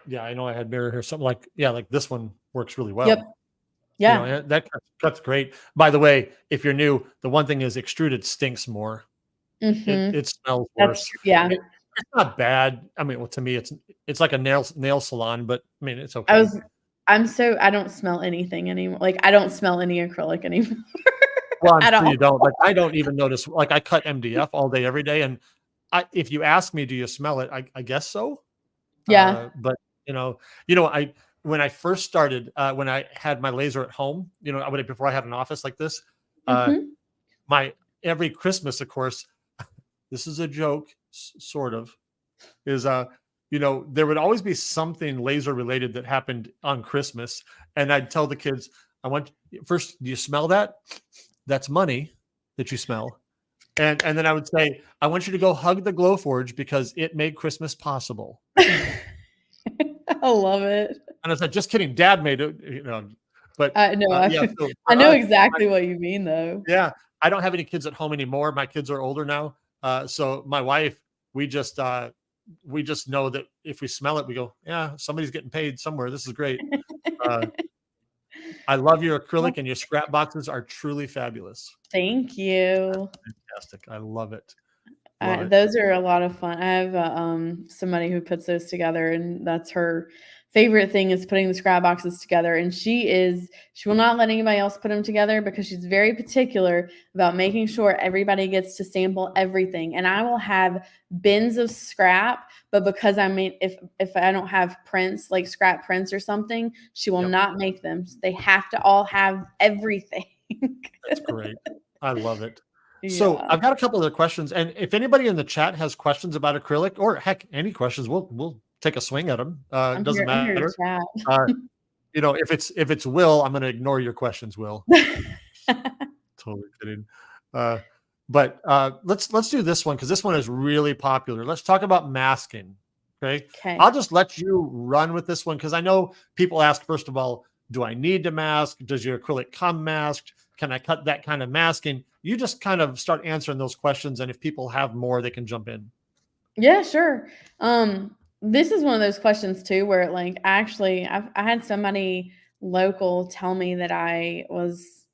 yeah, I know I had mirror here. Something like, like this one works really well. Yep. Yeah. You know, that cuts great. By the way, if you're new, the one thing is extruded stinks more. It smells worse. It's not bad. I mean, well, to me, it's like a nail salon, but I mean, it's okay. I don't smell anything anymore. Like, I don't smell any acrylic anymore. Well, I'm sure you don't. Like, I don't even notice. Like, I cut MDF all day, every day, and if you ask me, do you smell it? I guess so. Yeah. But when I first started, when I had my laser at home, before I had an office like this, my every Christmas, of course, this is a joke, sort of, is there would always be something laser related that happened on Christmas, and I'd tell the kids, first, do you smell that? That's money that you smell. And then I would say, I want you to go hug the Glowforge because it made Christmas possible. I love it. And I said, just kidding. Dad made it, but I know exactly what you mean, though. Yeah. I don't have any kids at home anymore. My kids are older now. So my wife, we just know that if we smell it, we go, yeah, somebody's getting paid somewhere. This is great. I love your acrylic, and your scrap boxes are truly fabulous. Thank you. Fantastic. I love it. Those are a lot of fun. I have somebody who puts those together, and that's her favorite thing, is putting the scrap boxes together. And she will not let anybody else put them together because she's very particular about making sure everybody gets to sample everything. And I will have bins of scrap, but because if I don't have prints, like scrap prints or something, she will not make them. They have to all have everything. That's great. I love it. So I've got a couple other questions, and if anybody in the chat has questions about acrylic, or heck, any questions, we'll take a swing at them. It doesn't matter. If it's Will, I'm going to ignore your questions, Will. Totally kidding. But let's do this one, because this one is really popular. Let's talk about masking. Okay. I'll just let you run with this one, because I know people ask, first of all, do I need to mask? Does your acrylic come masked? Can I cut that kind of masking? You just kind of start answering those questions, and if people have more, they can jump in. Yeah, sure. This is one of those questions too, where I had somebody local tell me that I was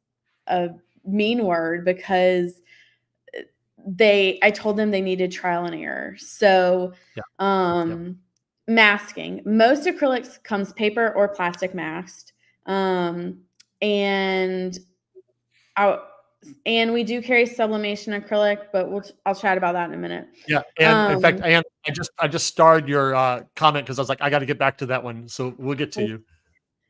a mean word because I told them they needed trial and error. So, masking, most acrylics comes paper or plastic masked. And we do carry sublimation acrylic, but I'll chat about that in a minute. Yeah, and in fact, Ann, I just starred your comment because I was like, I got to get back to that one, so we'll get to you.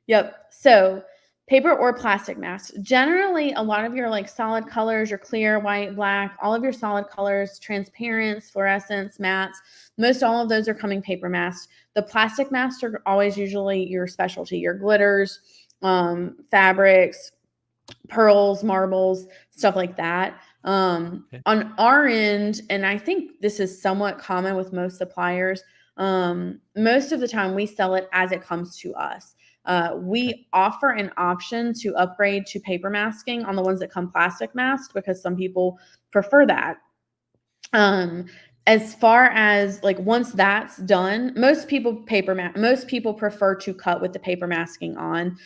Yep. So paper or plastic masks. Generally, a lot of your solid colors, your clear, white, black, all of your solid colors, transparents, fluorescents, mattes, most all of those are coming paper masks. The plastic masks are always usually your specialty, your glitters, fabrics, pearls, marbles, stuff like that. On our end, and I think this is somewhat common with most suppliers, most of the time we sell it as it comes to us. We offer an option to upgrade to paper masking on the ones that come plastic masked, because some people prefer that. As far as once that's done, most people prefer to cut with the paper masking on.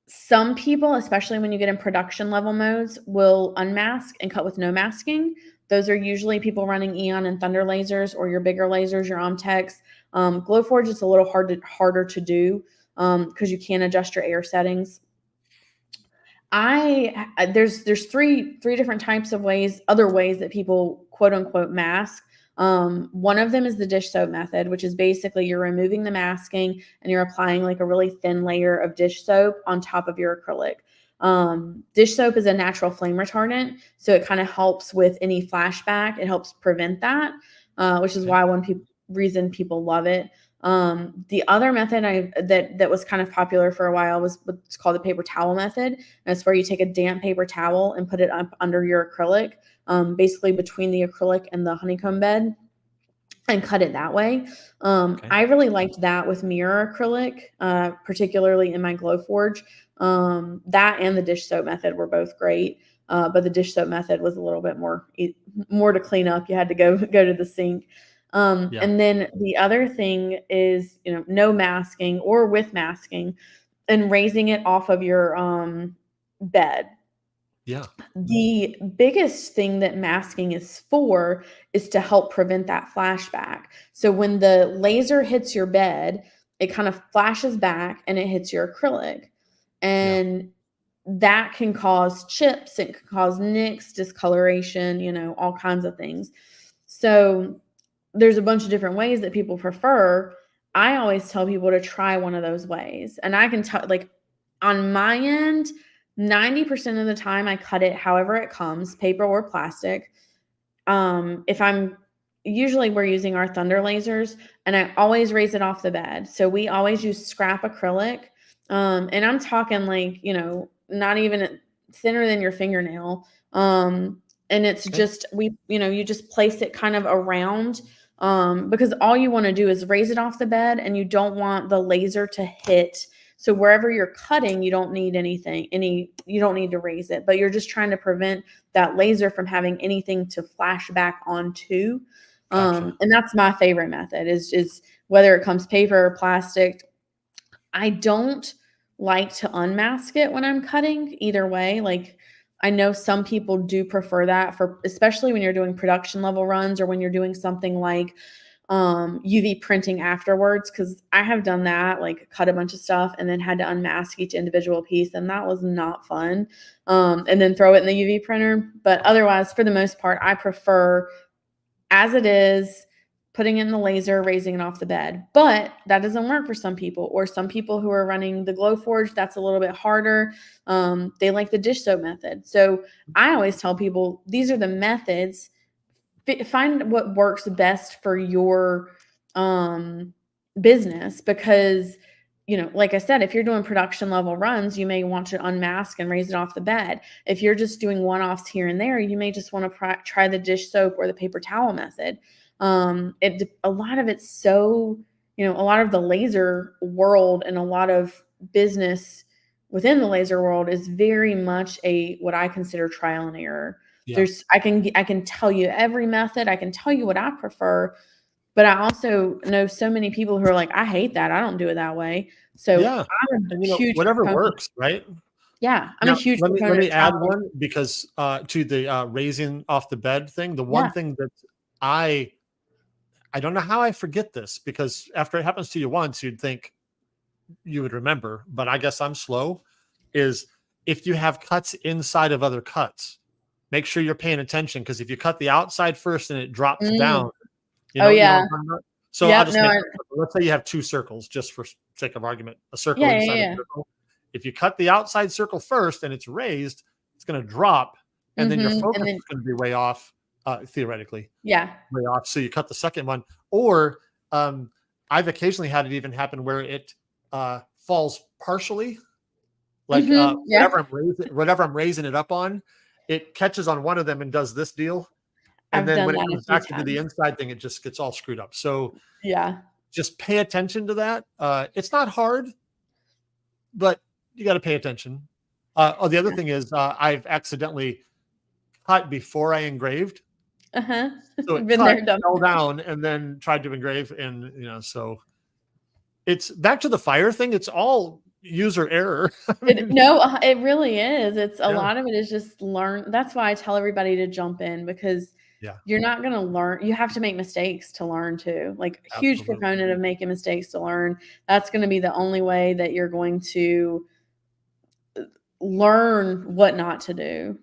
Some people, especially when you get in production level modes, will unmask and cut with no masking. Those are usually people running Eon and Thunder lasers, or your bigger lasers, your Omtex. Glowforge is a little harder to do because you can't adjust your air settings. There's three different types of other ways that people quote unquote mask. One of them is the dish soap method, which is basically you're removing the masking and you're applying a really thin layer of dish soap on top of your acrylic. Dish soap is a natural flame retardant, so it kind of helps with any flashback. It helps prevent that, which is why reason people love it. The other method that was kind of popular for a while was what's called the paper towel method. And it's where you take a damp paper towel and put it up under your acrylic, basically between the acrylic and the honeycomb bed, and cut it that way. I really liked that with mirror acrylic, particularly in my Glowforge. That and the dish soap method were both great. But the dish soap method was a little bit more to clean up. You had to go to the sink. And then the other thing is, no masking or with masking and raising it off of your bed. Yeah. The biggest thing that masking is for is to help prevent that flashback. So when the laser hits your bed, it kind of flashes back and it hits your acrylic. And that can cause chips, it can cause nicks, discoloration, all kinds of things. So there's a bunch of different ways that people prefer. I always tell people to try one of those ways. And I can tell, like, on my end, 90% of the time I cut it however it comes, paper or plastic. Usually we're using our Thunder lasers, and I always raise it off the bed. So we always use scrap acrylic. And I'm talking like, not even thinner than your fingernail. And it's just, you just place it kind of around, because all you want to do is raise it off the bed, and you don't want the laser to hit. So wherever you're cutting, you don't need you don't need to raise it, but you're just trying to prevent that laser from having anything to flash back onto. And that's my favorite method is whether it comes paper or plastic. I don't like to unmask it when I'm cutting either way. Like, I know some people do prefer that especially when you're doing production level runs or when you're doing something like UV printing afterwards, because I have done that, like cut a bunch of stuff and then had to unmask each individual piece, and that was not fun. And then throw it in the UV printer. But otherwise, for the most part, I prefer as it is, putting in the laser, raising it off the bed. But that doesn't work for some people, or some people who are running the Glowforge, that's a little bit harder. They like the dish soap method. So I always tell people, these are the methods. Find what works best for your business, because, like I said, if you're doing production level runs, you may want to unmask and raise it off the bed. If you're just doing one-offs here and there, you may just want to try the dish soap or the paper towel method. A lot of it's so, a lot of the laser world and a lot of business within the laser world is very much what I consider trial and error. Yeah. I can tell you every method. I can tell you what I prefer, but I also know so many people who are like, I hate that. I don't do it that way. So yeah, I'm a huge whatever works, right? Yeah, I'm a huge proponent. Let me add one, because to the raising off the bed thing, the one thing that I don't know how I forget this, because after it happens to you once, you'd think you would remember, but I guess I'm slow, is if you have cuts inside of other cuts, make sure you're paying attention, because if you cut the outside first and it drops down, so I'll just let's say you have two circles, just for sake of argument, a circle inside a circle. If you cut the outside circle first and it's raised, it's going to drop, and then your focus is going to be way off, theoretically. Yeah. Way off. So you cut the second one, or I've occasionally had it even happen where it falls partially, like whatever I'm raising it up on, it catches on one of them and does this deal. And then when it comes back to the inside thing, it just gets all screwed up. So just pay attention to that. It's not hard, but you got to pay attention. The other thing is I've accidentally cut before I engraved. So it fell down and then tried to engrave, and so it's back to the fire thing. It's all user error. It really is. It's a lot of it is just learn. That's why I tell everybody to jump in, because you're not going to learn. You have to make mistakes to learn too. Like, huge proponent of making mistakes to learn. That's going to be the only way that you're going to learn what not to do.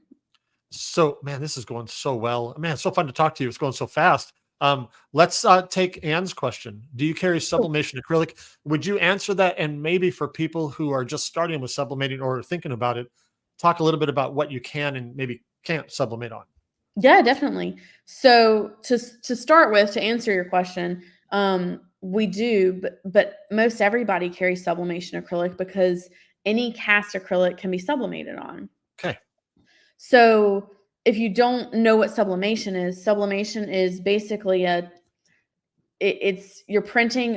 So, man, this is going so well. Man, it's so fun to talk to you. It's going so fast. Let's take Anne's question. Do you carry sublimation acrylic? Would you answer that? And maybe for people who are just starting with sublimating or thinking about it, talk a little bit about what you can and maybe can't sublimate on. Yeah, definitely. So to start with, to answer your question, we do, but most everybody carries sublimation acrylic because any cast acrylic can be sublimated on. Okay. So if you don't know what sublimation is basically you're printing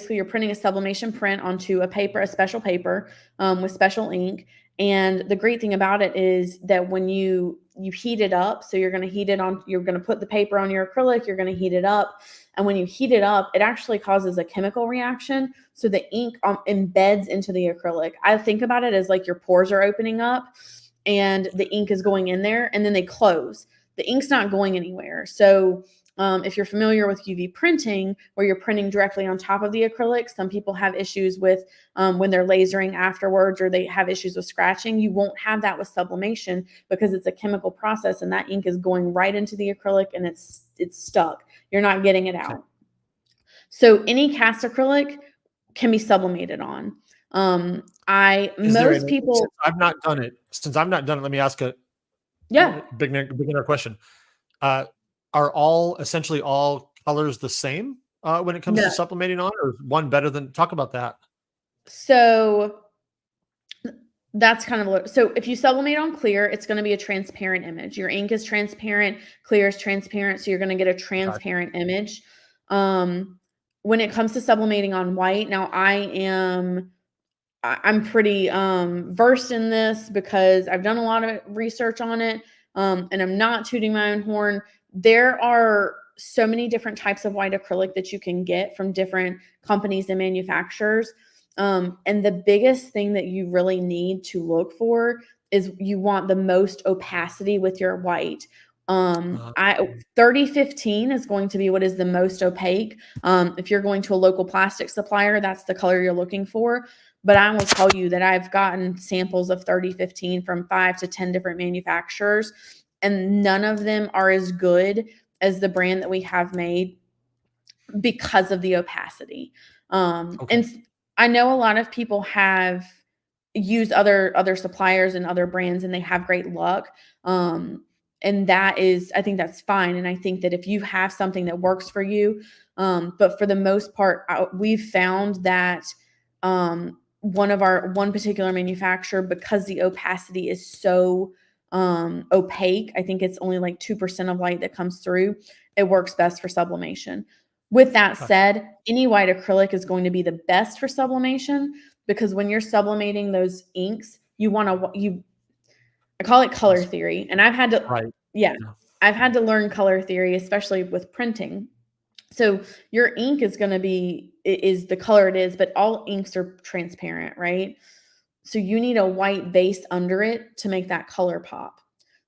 you're printing a sublimation print onto a special paper with special ink. And the great thing about it is that when you heat it up, so you're going to put the paper on your acrylic, you're going to heat it up. And when you heat it up, it actually causes a chemical reaction. So the ink embeds into the acrylic. I think about it as like your pores are opening up and the ink is going in there and then they close. The ink's not going anywhere. So if you're familiar with UV printing, where you're printing directly on top of the acrylic, some people have issues with when they're lasering afterwards, or they have issues with scratching. You won't have that with sublimation because it's a chemical process and that ink is going right into the acrylic and it's stuck. You're not getting it out. So any cast acrylic can be sublimated on. Since I've not done it, let me ask a beginner question. Are essentially all colors the same when it comes to sublimating on, or one better than? Talk about that. So that's kind of so if you sublimate on clear, it's going to be a transparent image. Your ink is transparent, clear is transparent, so you're going to get a transparent image. When it comes to sublimating on white, now I'm pretty versed in this because I've done a lot of research on it, and I'm not tooting my own horn. There are so many different types of white acrylic that you can get from different companies and manufacturers. And the biggest thing that you really need to look for is you want the most opacity with your white. 3015 is going to be what is the most opaque. If you're going to a local plastic supplier, that's the color you're looking for. But I will tell you that I've gotten samples of 3015 from 5 to 10 different manufacturers, and none of them are as good as the brand that we have made because of the opacity. And I know a lot of people have used other suppliers and other brands and they have great luck. And I think that's fine. And I think that if you have something that works for you, but for the most part, we've found that one particular manufacturer, because the opacity is so opaque, I think it's only like 2% of light that comes through, it works best for sublimation. With that said, any white acrylic is going to be the best for sublimation because when you're sublimating those inks, I call it color theory. And I've had to learn color theory, especially with printing. So your ink is going to be the color it is, but all inks are transparent, right? So you need a white base under it to make that color pop.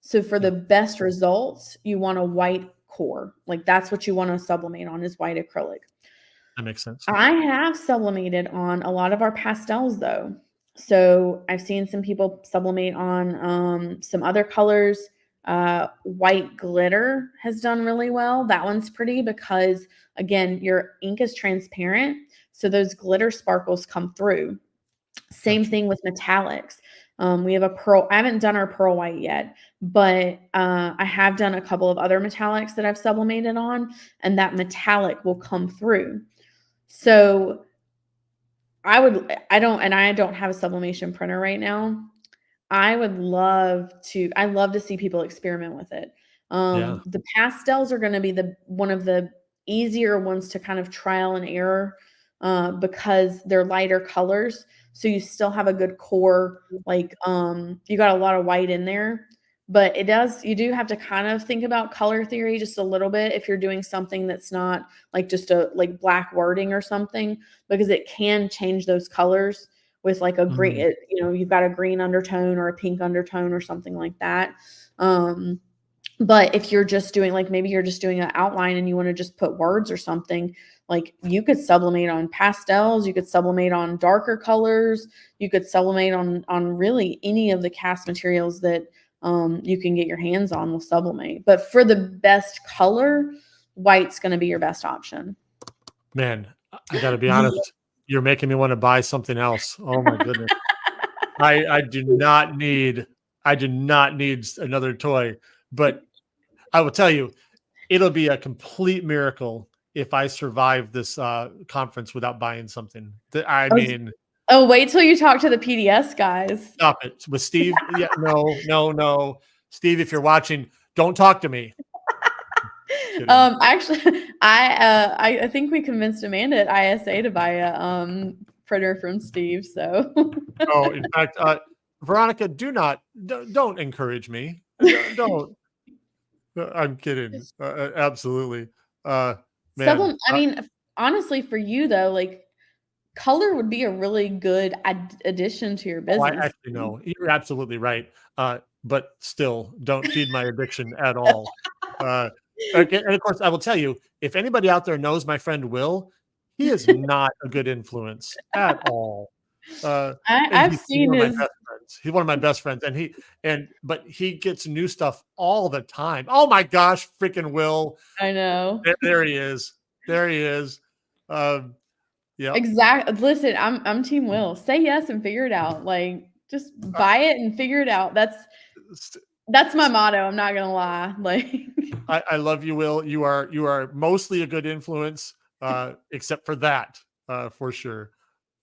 So for the best results, you want a white core. Like that's what you want to sublimate on is white acrylic. That makes sense. I have sublimated on a lot of our pastels though. So I've seen some people sublimate on some other colors. White glitter has done really well. That one's pretty because again, your ink is transparent. So those glitter sparkles come through. Same thing with metallics. We have a pearl. I haven't done our pearl white yet, but I have done a couple of other metallics that I've sublimated on, and that metallic will come through. So I don't have a sublimation printer right now. I love to see people experiment with it. The pastels are going to be one of the easier ones to kind of trial and error because they're lighter colors. So you still have a good core, like you got a lot of white in there, but you do have to kind of think about color theory just a little bit if you're doing something that's not like just like black wording or something, because it can change those colors with like a green, you've got a green undertone or a pink undertone or something like that. But if you're just doing maybe you're just doing an outline and you want to just put words or something, like you could sublimate on pastels, you could sublimate on darker colors, you could sublimate on really any of the cast materials that you can get your hands on will sublimate. But for the best color, white's going to be your best option. Man, I got to be honest. You're making me want to buy something else. Oh my goodness. I do not need I do not need another toy, but I will tell you, it'll be a complete miracle if I survive this conference without buying something. I mean, wait till you talk to the PDS guys. Stop it with Steve. Yeah, no, Steve, if you're watching, don't talk to me. Actually, I think we convinced Amanda at ISA to buy a printer from Steve. So, in fact, Veronica, don't encourage me. Don't. I'm kidding. Absolutely. Man. I mean, honestly, for you though, like color would be a really good addition to your business. I actually know you're absolutely right. But still, don't feed my addiction at all. And of course, I will tell you, if anybody out there knows my friend Will, he is not a good influence at all. I've seen his. He's one of my best friends, but he gets new stuff all the time. Oh my gosh, freaking Will! I know. There he is. There he is. Yeah. Exactly. Listen, I'm Team Will. Say yes and figure it out. Like, just buy it and figure it out. That's my motto. I'm not gonna lie. Like, I love you, Will. You are mostly a good influence, except for that, for sure.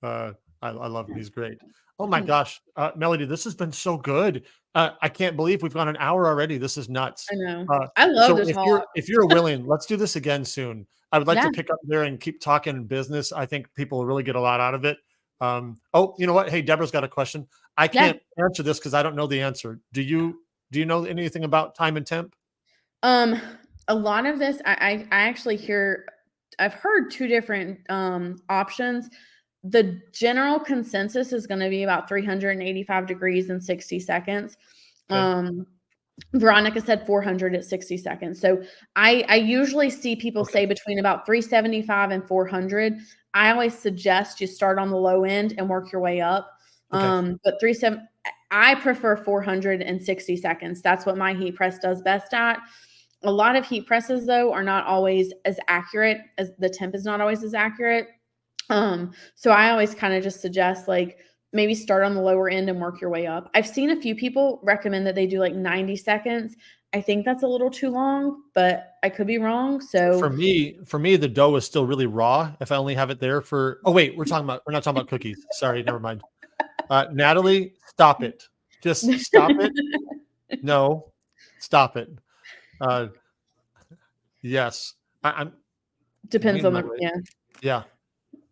I love him. He's great. Oh my gosh, Melody, this has been so good. I can't believe we've gone an hour already. This is nuts. I know. I love this talk. If you're willing, let's do this again soon. I would like to pick up there and keep talking business. I think people will really get a lot out of it. Oh, you know what? Hey, Deborah's got a question. I can't answer this because I don't know the answer. Do you know anything about time and temp? A lot of this, I actually I've heard two different options. The general consensus is going to be about 385 degrees in 60 seconds. Okay. Veronica said 400 at 60 seconds. So I usually see people say between about 375 and 400. I always suggest you start on the low end and work your way up. Okay. But I prefer 460 seconds. That's what my heat press does best at. A lot of heat presses, though, are not always as accurate, as the temp is not always as accurate. So I always kind of just suggest like maybe start on the lower end and work your way up. I've seen a few people recommend that they do like 90 seconds. I think that's a little too long, but I could be wrong. So for me, the dough is still really raw. If I only have it there for, oh wait, we're not talking about cookies. Sorry, never mind. Natalie, stop it. Just stop it. No, stop it. Yes, I'm. Depends on yeah.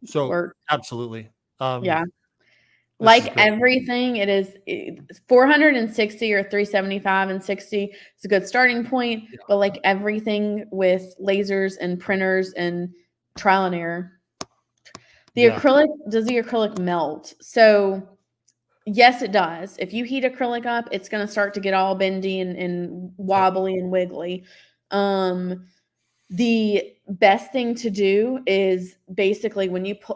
So absolutely. Yeah. Like everything, it is 460 or 375 and 60 is a good starting point. Yeah. But like everything with lasers and printers and trial and error, does the acrylic melt? So yes, it does. If you heat acrylic up, it's going to start to get all bendy and wobbly and wiggly. The best thing to do is basically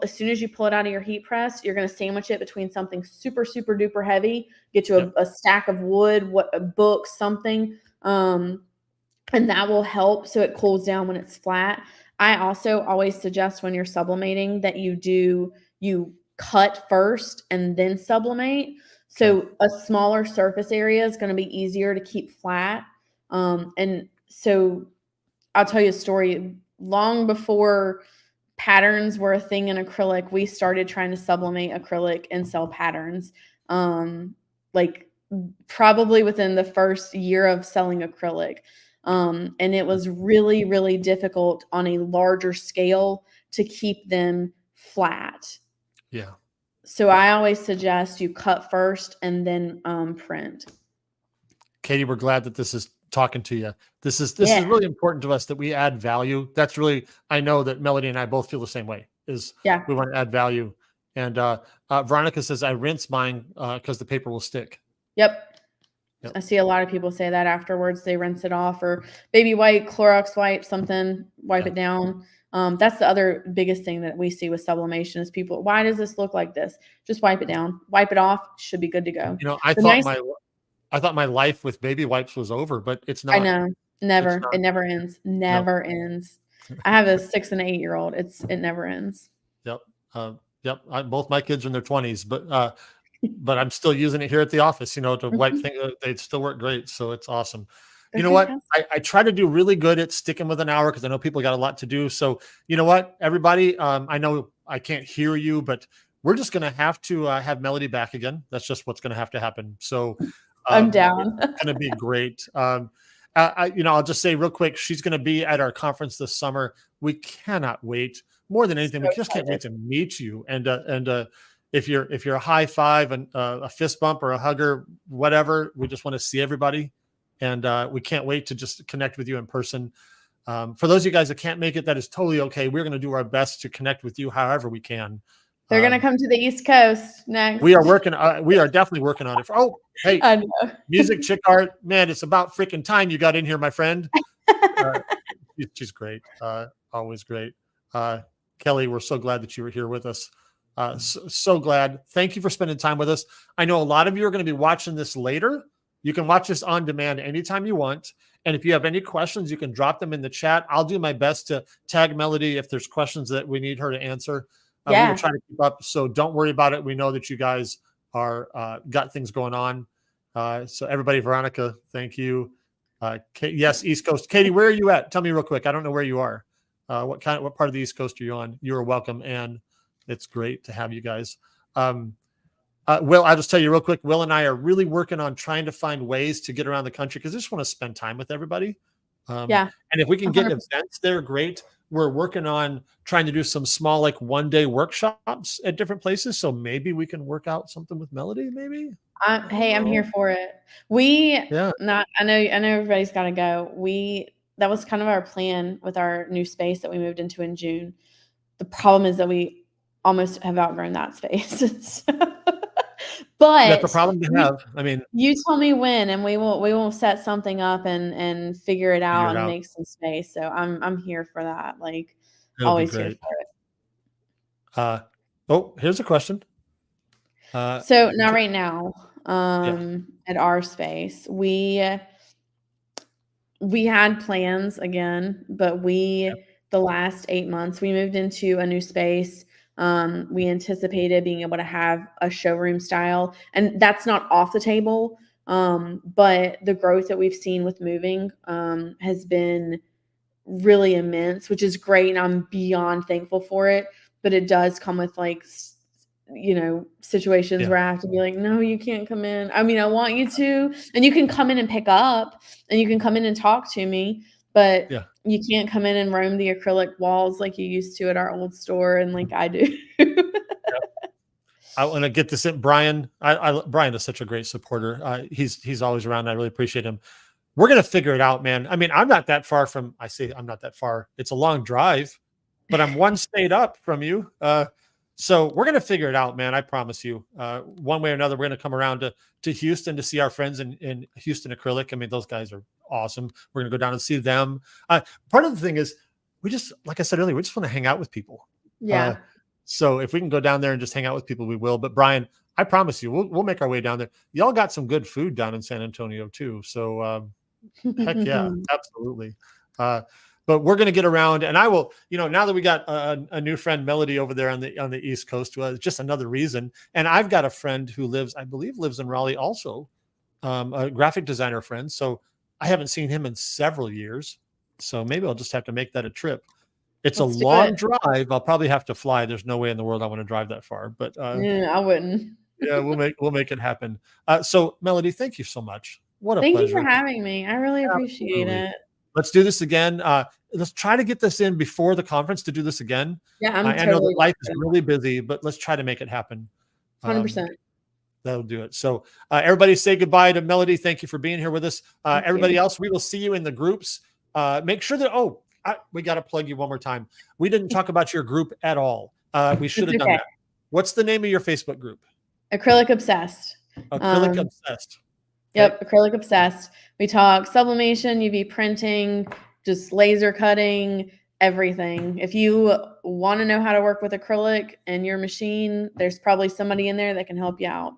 as soon as you pull it out of your heat press, you're going to sandwich it between something super, super duper heavy, get you a stack of wood, a book, something. And that will help so it cools down when it's flat. I also always suggest when you're sublimating that you cut first and then sublimate. So a smaller surface area is going to be easier to keep flat. And so I'll tell you a story. Long before patterns were a thing in acrylic, we started trying to sublimate acrylic and sell patterns. Like probably within the first year of selling acrylic. And it was really, really difficult on a larger scale to keep them flat. Yeah. So I always suggest you cut first and then print. Katie, we're glad that this is talking to you. This is really important to us that we add value. That's really, I know that Melody and I both feel the same way, we want to add value. And Veronica says, I rinse mine because the paper will stick. Yep. I see a lot of people say that afterwards. They rinse it off or baby wipe, Clorox wipe, something, wipe it down. That's the other biggest thing that we see with sublimation is people, why does this look like this? Just wipe it down, wipe it off, should be good to go. You know, I thought my life with baby wipes was over, but it's not. I know. Never. It never ends. Never ends. I have a 6 and 8 year old. It never ends. Yep. Both my kids are in their 20s, but but I'm still using it here at the office, to wipe things. They still work great. So it's awesome. They're You know what? fantastic. I try to do really good at sticking with an hour because I know people got a lot to do. So you know what, everybody, I know I can't hear you, but we're just going to have to have Melody back again. That's just what's going to have to happen. So I'm it's down. going to be great. I'll just say real quick, she's going to be at our conference this summer. We cannot wait. More than anything, So we just can't wait to meet you. And if you're a high five and a fist bump or a hugger, whatever, we just want to see everybody. And we can't wait to just connect with you in person. For those of you guys that can't make it, that is totally okay. We're going to do our best to connect with you however we can. They're going to come to the East Coast next. We are definitely working on it. Hey, I know. Music Chick Art, man, it's about freaking time you got in here, my friend. She's great. Always great. Kelly, we're so glad that you were here with us. So glad. Thank you for spending time with us. I know a lot of you are going to be watching this later. You can watch this on demand anytime you want. And if you have any questions, you can drop them in the chat. I'll do my best to tag Melody if there's questions that we need her to answer. We will try to keep up. So don't worry about it. We know that you guys are got things going on. So everybody, Veronica, thank you. Yes, East Coast. Katie, where are you at? Tell me real quick. I don't know where you are. What part of the East Coast are you on? You are welcome, and it's great to have you guys. Will, I'll just tell you real quick. Will and I are really working on trying to find ways to get around the country because I just want to spend time with everybody. And if we can get 100%. Events there, great. We're working on trying to do some small, like 1-day workshops at different places. So maybe we can work out something with Melody. Maybe. Hey, I'm here for it. I know everybody's got to go. That was kind of our plan with our new space that we moved into in June. The problem is that we almost have outgrown that space. But that's a problem to have. I mean, you tell me when, and we will set something up and figure it out and make some space. So I'm here for that. Like, always here for it. Here's a question. So now, right now, at our space, we had plans again, but the last 8 months, we moved into a new space. We anticipated being able to have a showroom style, and that's not off the table. But the growth that we've seen with moving has been really immense, which is great, and I'm beyond thankful for it. But it does come with situations where I have to be like, no, you can't come in. I mean, I want you to, and you can come in and pick up, and you can come in and talk to me, but you can't come in and roam the acrylic walls like you used to at our old store and like I do. I want to get this in. Brian, Brian is such a great supporter. He's always around. I really appreciate him. We're going to figure it out, man. I mean, I'm not that far from, I'm not that far. It's a long drive, but I'm one state up from you. So we're going to figure it out, man. I promise you. One way or another, we're going to come around to Houston to see our friends in Houston Acrylic. I mean, those guys are awesome. We're going to go down and see them. Part of the thing is we just, like I said earlier, we just want to hang out with people. Yeah. So if we can go down there and just hang out with people, we will. But Brian, I promise you, we'll make our way down there. Y'all got some good food down in San Antonio too. So heck yeah, absolutely. But we're going to get around, and I will, now that we got a new friend, Melody, over there on the East Coast, just another reason. And I've got a friend who I believe lives in Raleigh also, a graphic designer friend. So I haven't seen him in several years. So maybe I'll just have to make that a trip. It's a long drive. I'll probably have to fly. There's no way in the world I want to drive that far, but I wouldn't. Yeah, we'll make it happen. So Melody, thank you so much. What a pleasure. Thank you for having me. I really appreciate it. Let's do this again. Let's try to get this in before the conference to do this again. Yeah, I know that life is really busy, but let's try to make it happen. 100%. That'll do it. So everybody say goodbye to Melody. Thank you for being here with us. Everybody else, we will see you in the groups. Make sure that, we got to plug you one more time. We didn't talk about your group at all. We should have done that. What's the name of your Facebook group? Acrylic Obsessed. Acrylic Obsessed. Yep, Acrylic Obsessed. We talk sublimation, UV printing, just laser cutting, everything. If you want to know how to work with acrylic and your machine, there's probably somebody in there that can help you out.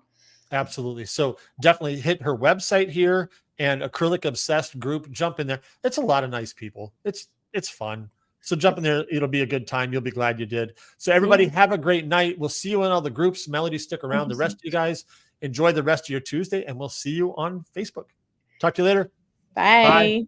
Absolutely. So definitely hit her website here and Acrylic Obsessed group. Jump in there. It's a lot of nice people. It's fun. So jump in there. It'll be a good time. You'll be glad you did. So everybody have a great night. We'll see you in all the groups. Melody, stick around. The rest of you guys, enjoy the rest of your Tuesday, and we'll see you on Facebook. Talk to you later. Bye. Bye.